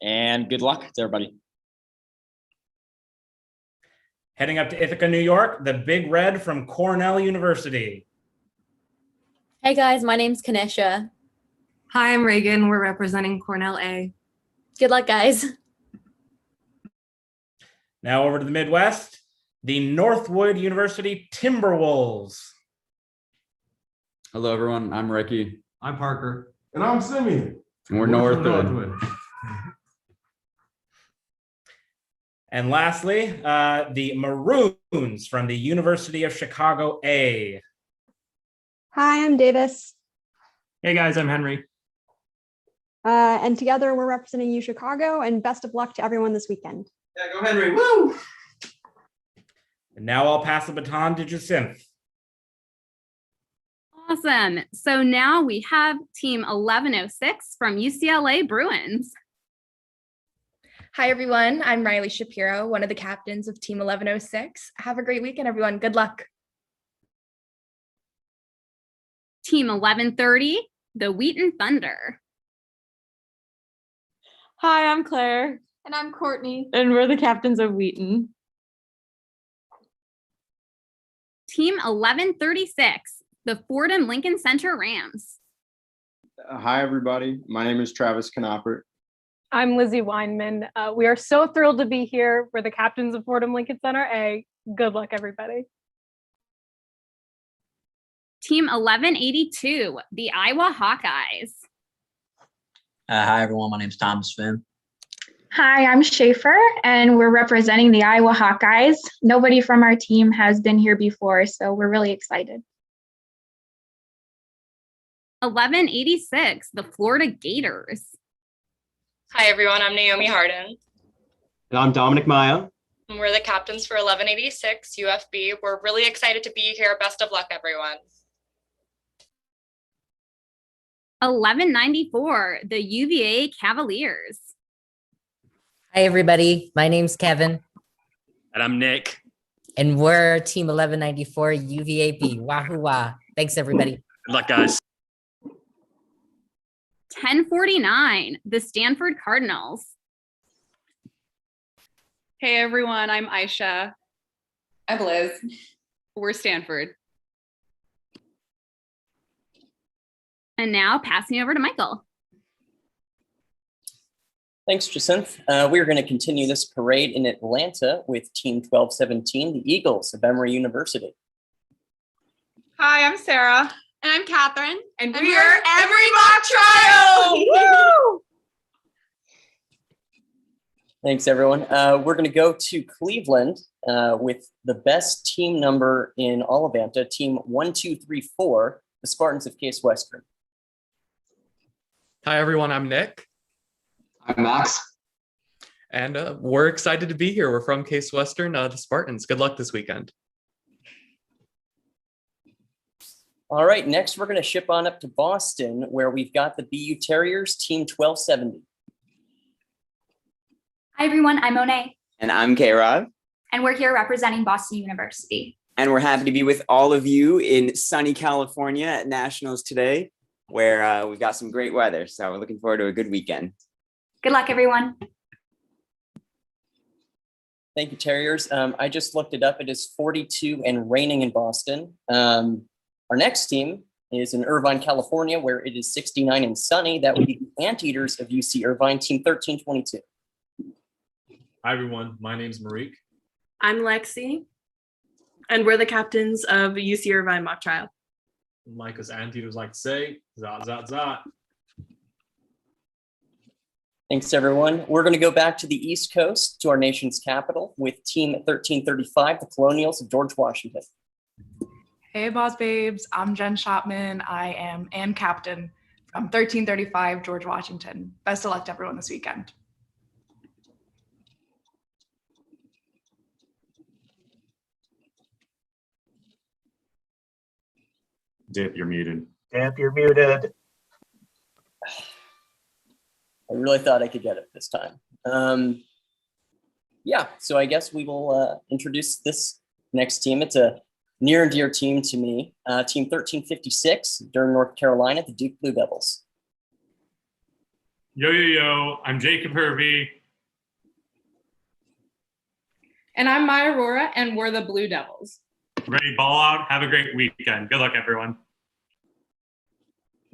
And good luck to everybody. Heading up to Ithaca, New York, the Big Red from Cornell University. Hey guys, my name's Kanisha. Hi, I'm Reagan. We're representing Cornell A. Good luck, guys. Now over to the Midwest, the Northwood University Timberwolves. Hello, everyone. I'm Ricky. I'm Parker. And I'm Simeon. And we're We're from Northwood. And lastly, the Maroons from the University of Chicago A. Hi, I'm Davis. Hey guys, I'm Henry. And together we're representing U Chicago, and best of luck to everyone this weekend. Yeah, go Henry. Woo! And now I'll pass the baton to Jacinth. Awesome. So now we have team 1106 from UCLA Bruins. Hi, everyone. I'm Riley Shapiro, one of the captains of Team 1106. Have a great weekend, everyone. Good luck. Team 1130, the Wheaton Thunder. Hi, I'm Claire. And I'm Courtney. And we're the captains of Wheaton. Team 1136, the Fordham Lincoln Center Rams. Hi, everybody. My name is Travis Knopper. I'm Lizzie Weinman. We are so thrilled to be here. We're the captains of Fordham Lincoln Center A. Good luck, everybody. Team 1182, the Iowa Hawkeyes. Hi, everyone. My name is Thomas Finn. Hi, I'm Schaefer, and we're representing the Iowa Hawkeyes. Nobody from our team has been here before, so we're really excited. 1186, the Florida Gators. Hi, everyone. I'm Naomi Harden. And I'm Dominic Maya. And we're the captains for 1186 UFB. We're really excited to be here. Best of luck, everyone. 1194, the UVA Cavaliers. Hi, everybody. My name's Kevin. And I'm Nick. And we're Team 1194 UVAP. Wahoo wah. Thanks, everybody. Good luck, guys. 1049, the Stanford Cardinals. Hey, everyone. I'm Aisha. I'm Liz. We're Stanford. And now passing over to Michael. Thanks, Jacinth. We're going to continue this parade in Atlanta with Team 1217, the Eagles of Emory University. Hi, I'm Sarah. And I'm Catherine. And we are Emory Mock Trial. Woo! Thanks, everyone. We're going to go to Cleveland with the best team number in all of AMTA, Team 1234, the Spartans of Case Western. Hi, everyone. I'm Nick. I'm Max. And we're excited to be here. We're from Case Western, the Spartans. Good luck this weekend. All right, next we're going to ship on up to Boston, where we've got the BU Terriers, Team 1270. Hi, everyone. I'm Monet. And I'm K-Rod. And we're here representing Boston University. And we're happy to be with all of you in sunny California at Nationals today, where we've got some great weather. So we're looking forward to a good weekend. Good luck, everyone. Thank you, Terriers. I just looked it up. It is 42 and raining in Boston. Our next team is in Irvine, California, where it is 69 and sunny. That would be the Anteaters of UC Irvine, Team 1322. Hi, everyone. My name's Marique. I'm Lexi. And we're the captains of UC Irvine Mock Trial. Like us Anteaters like to say, zot, zot, zot. Thanks, everyone. We're going to go back to the East Coast, to our nation's capital, with Team 1335, the Colonials of George Washington. Hey, boss babes. I'm Jen Shopman. I am and captain from 1335 George Washington. Best of luck to everyone this weekend. Dip, you're muted. Dip, you're muted. I really thought I could get it this time. Yeah, so I guess we will introduce this next team. It's a near and dear team to me. Team 1356, Durham, North Carolina, the Duke Blue Devils. Yo, yo, yo. I'm Jacob Hervey. And I'm Maya Aurora, and we're the Blue Devils. Ready, ball out. Have a great weekend. Good luck, everyone.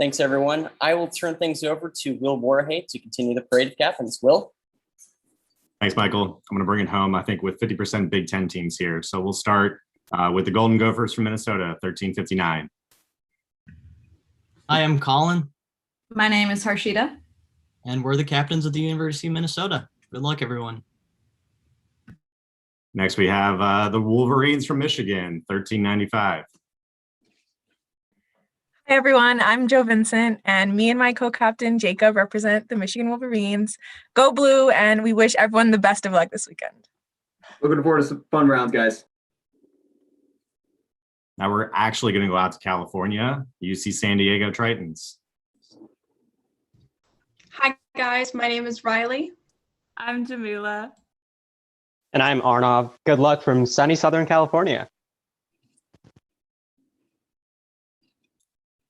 Thanks, everyone. I will turn things over to Will Warhay to continue the parade of captains. Will? Thanks, Michael. I'm going to bring it home, I think, with 50% Big Ten teams here. So we'll start with the Golden Gophers from Minnesota, 1359. Hi, I'm Colin, My name is Harshita. and we're the captains of the University of Minnesota. Good luck, everyone. Next, we have the Wolverines from Michigan, 1395. Hi everyone, I'm Joe Vincent, and me and my co-captain Jacob represent the Michigan Wolverines. Go Blue, and we wish everyone the best of luck this weekend. Looking forward to some fun rounds, guys. Now we're actually going to go out to California, UC San Diego Tritons. Hi guys, my name is Riley. I'm Jamila. And I'm Arnav. Good luck from sunny Southern California.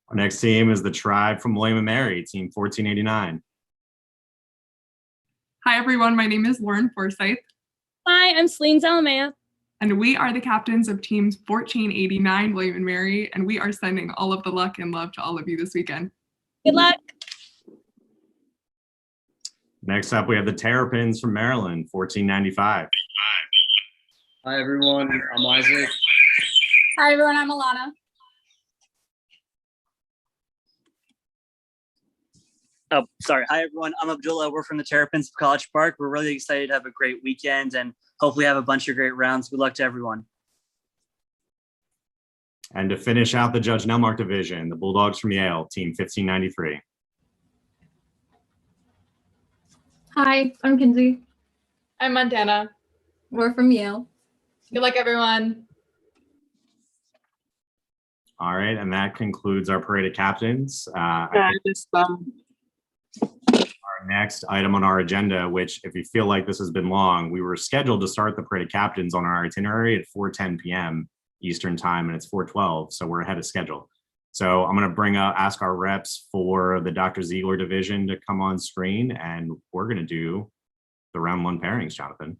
Our next team is the Tribe from William and Mary, team 1489. Hi everyone, my name is Lauren Forsyth. Hi, I'm Celine Zalamea. And we are the captains of teams 1489 William and Mary, and we are sending all of the luck and love to all of you this weekend. Good luck. Next up, we have the Terrapins from Maryland, 1495. Hi, everyone. I'm Isaac. Hi, everyone. I'm Alana. Oh, sorry. Hi, everyone. I'm Abdullah. We're from the Terrapins of College Park. We're really excited to have a great weekend and hopefully have a bunch of great rounds. Good luck to everyone. And to finish out the Judge Nelmark division, the Bulldogs from Yale, team 1593. Hi, I'm Kinsey. I'm Montana. We're from Yale. Good luck, everyone. All right, and that concludes our parade of captains. Our next item on our agenda, which if you feel like this has been long, we were scheduled to start the parade of captains on our itinerary at 4:10 p.m. Eastern time, and it's 4:12, so we're ahead of schedule. So I'm going to ask our reps for the Dr. Ziegler division to come on screen, and we're going to do the round one pairings, Jonathan.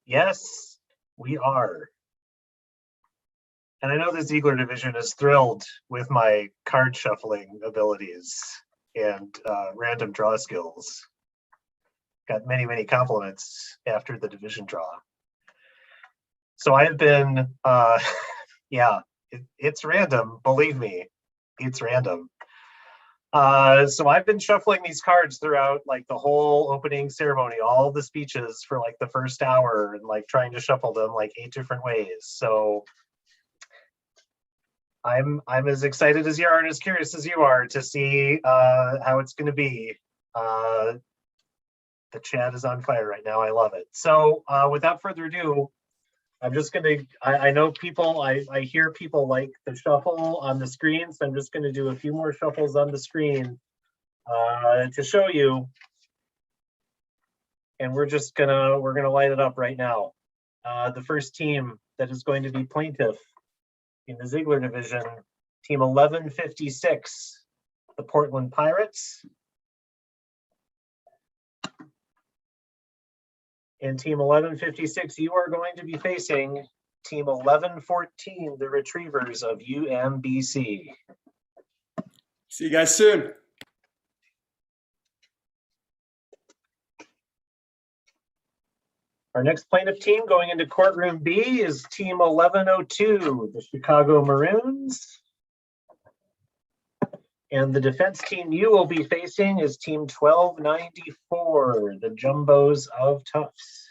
Yes, we are. And I know the Ziegler division is thrilled with my card shuffling abilities and random draw skills. Got many, many compliments after the division draw. So I've been, yeah, it's random, believe me, it's random. So I've been shuffling these cards throughout like the whole opening ceremony, all the speeches for like the first hour, and like trying to shuffle them like 8 different ways. So I'm as excited as you are and as curious as you are to see how it's going to be. The chat is on fire right now. I love it. So without further ado, I'm just going to, I know people, I hear people like the shuffle on the screen, so I'm just going to do a few more shuffles on the screen to show you. And we're gonna light it up right now. The first team that is going to be plaintiff in the Ziegler division, team 1156, the Portland Pirates. In team 1156, you are going to be facing team 1114, the Retrievers of UMBC. See you guys soon. Our next plaintiff team going into courtroom B is team 1102, the Chicago Maroons. And the defense team you will be facing is team 1294, the Jumbos of Tufts.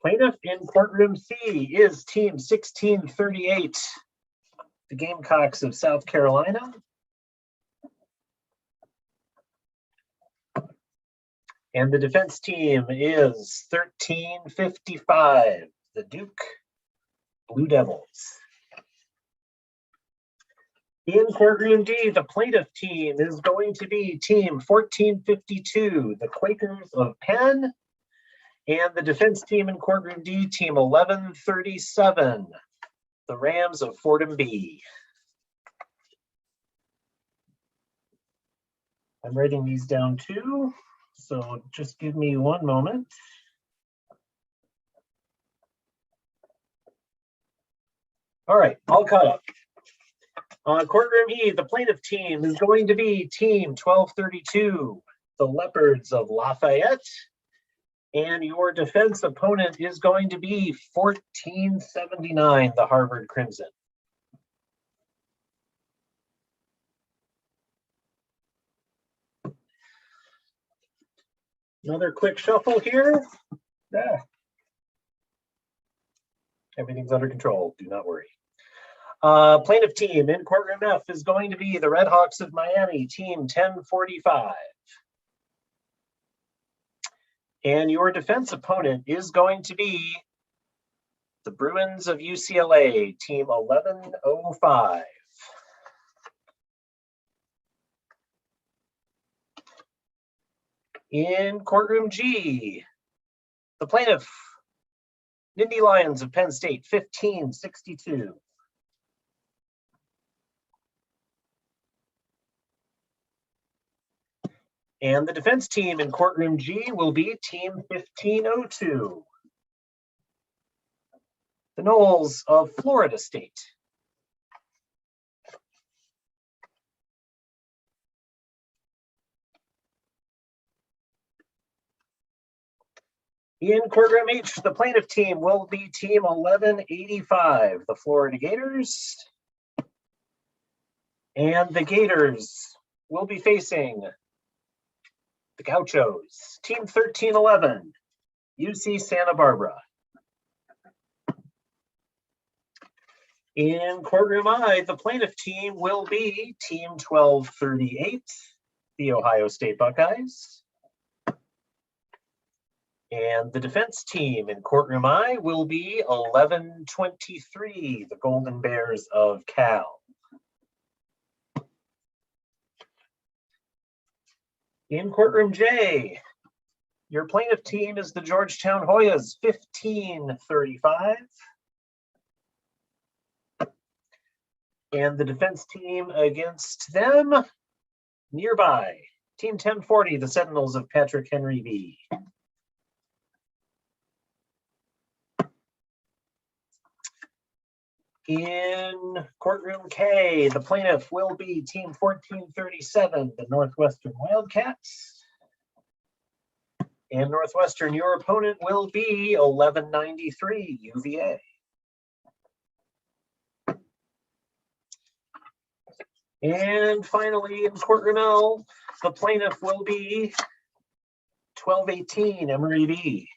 Plaintiff in courtroom C is team 1638, the Gamecocks of South Carolina. And the defense team is 1355, the Duke Blue Devils. In courtroom D, the plaintiff team is going to be team 1452, the Quakers of Penn. And the defense team in courtroom D, team 1137, the Rams of Fordham B. I'm writing these down too, so just give me one moment. All right, all caught up. Courtroom E, the plaintiff team is going to be team 1232, the Leopards of Lafayette. And your defense opponent is going to be 1479, the Harvard Crimson. Another quick shuffle here. Yeah. Everything's under control, do not worry. Plaintiff team in courtroom F is going to be the Red Hawks of Miami, team 1045. And your defense opponent is going to be the Bruins of UCLA, team 1105. In courtroom G, the plaintiff, Nittany Lions of Penn State, 1562. And the defense team in courtroom G will be team 1502. The Knowles of Florida State. In courtroom H, the plaintiff team will be team 1185, the Florida Gators. And the Gators will be facing the Gauchos, team 1311, UC Santa Barbara. In courtroom I, the plaintiff team will be team 1238, the Ohio State Buckeyes. And the defense team in courtroom I will be 1123, the Golden Bears of Cal. In courtroom J, your plaintiff team is the Georgetown Hoyas, 1535. And the defense team against them, nearby, team 1040, the Sentinels of Patrick Henry B. In courtroom K, the plaintiff will be team 1437, the Northwestern Wildcats. And Northwestern, your opponent will be 1193, UVA. And finally, in courtroom L, the plaintiff will be 1218, Emory B.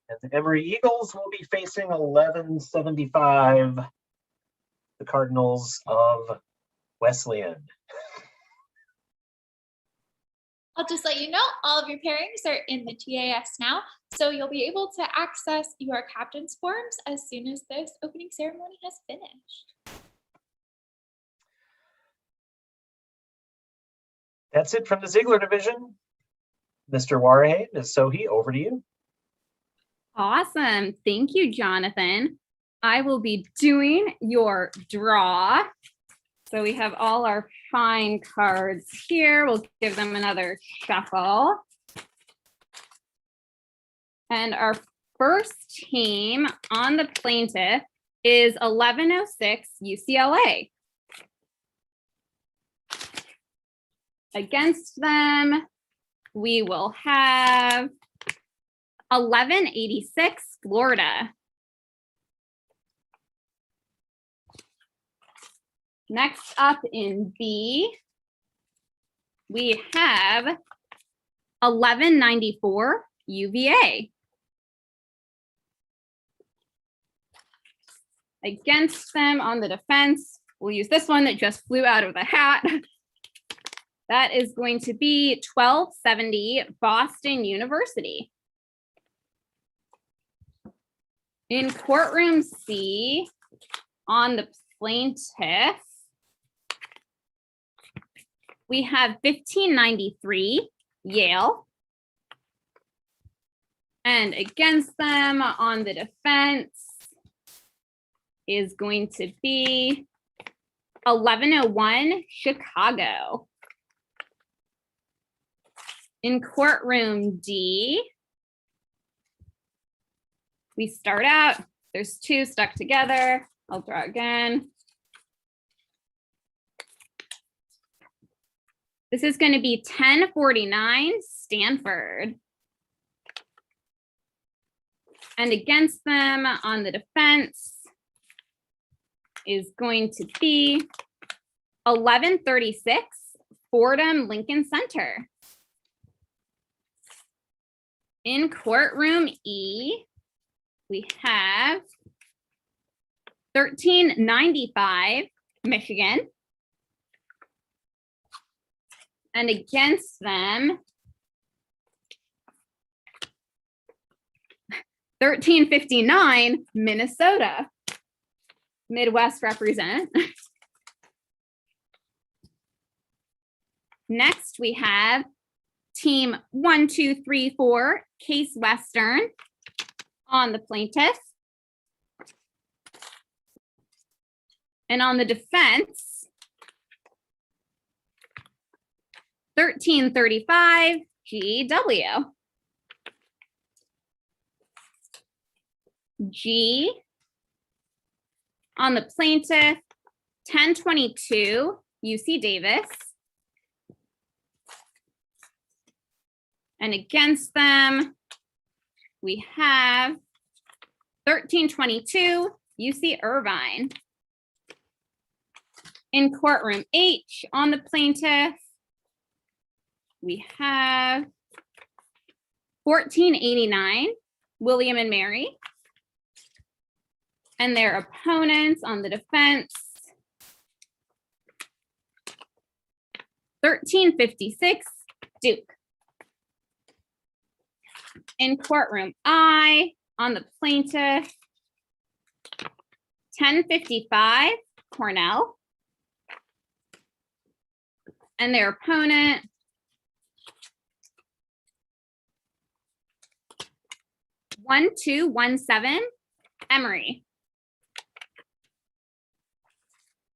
And the Emory Eagles will be facing 1175, the Cardinals of Wesleyan. I'll just let you know, all of your pairings are in the TAS now, so you'll be able to access your captain's forms as soon as this opening ceremony has finished. That's it from the Ziegler division. Mr. Warahe, Ms. Sohi, over to you. Awesome. Thank you, Jonathan. I will be doing your draw. So we have all our fine cards here. We'll give them another shuffle. And our first team on the plaintiff is 1106 UCLA. Against them, we will have 1186 Florida. Next up in B, we have 1194 UVA. Against them on the defense, we'll use this one that just flew out of the hat. That is going to be 1270 Boston University. In courtroom C, on the plaintiff, we have 1593 Yale. And against them on the defense is going to be 1101 Chicago. In courtroom D, we start out There's two stuck together. I'll draw again. This is going to be 1049 Stanford. And against them on the defense is going to be 1136 Fordham Lincoln Center. In courtroom E, we have 1395 Michigan. And against them, 1359 Minnesota. Midwest represent. Next, we have team 1, 2, 3, 4, Case Western on the plaintiff. And on the defense, 1335 GW. G on the plaintiff, 1022 UC Davis. And against them, we have 1322 UC Irvine. In courtroom H on the plaintiff, we have 1489 William and Mary. And their opponents on the defense, 1356 Duke. In courtroom I on the plaintiff, 1055 Cornell. And their opponent, 1217 Emory.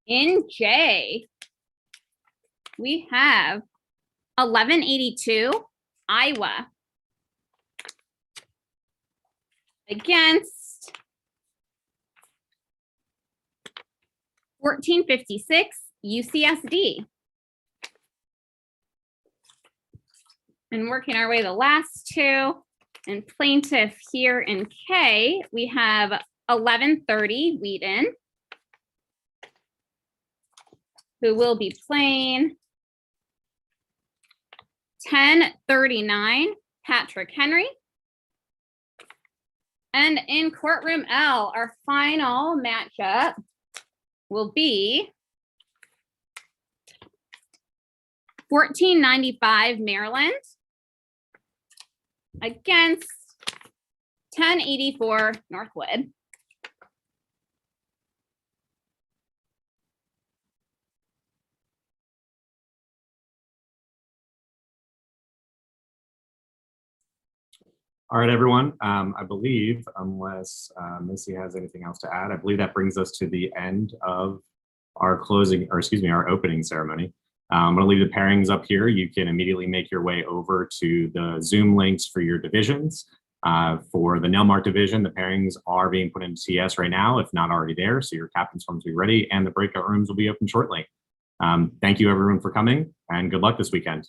In J, we have 1182 Iowa against 1456 UCSD. And working our way the last two, and plaintiff here in K, we have 1130 Wheaton, who will be playing 1039 Patrick Henry. And in courtroom L, our final matchup will be 1495 Maryland against 1084 Northwood. All right, everyone. I believe, unless Missy has anything else to add, I believe that brings us to the end of our closing, or excuse me, our opening ceremony. I'm going to leave the pairings up here. You can immediately make your way over to the Zoom links for your divisions. For the Nelmark division, the pairings are being put into TS right now, if not already there. So your captain's forms will be ready and the breakout rooms will be open shortly. Thank you, everyone, for coming, and good luck this weekend.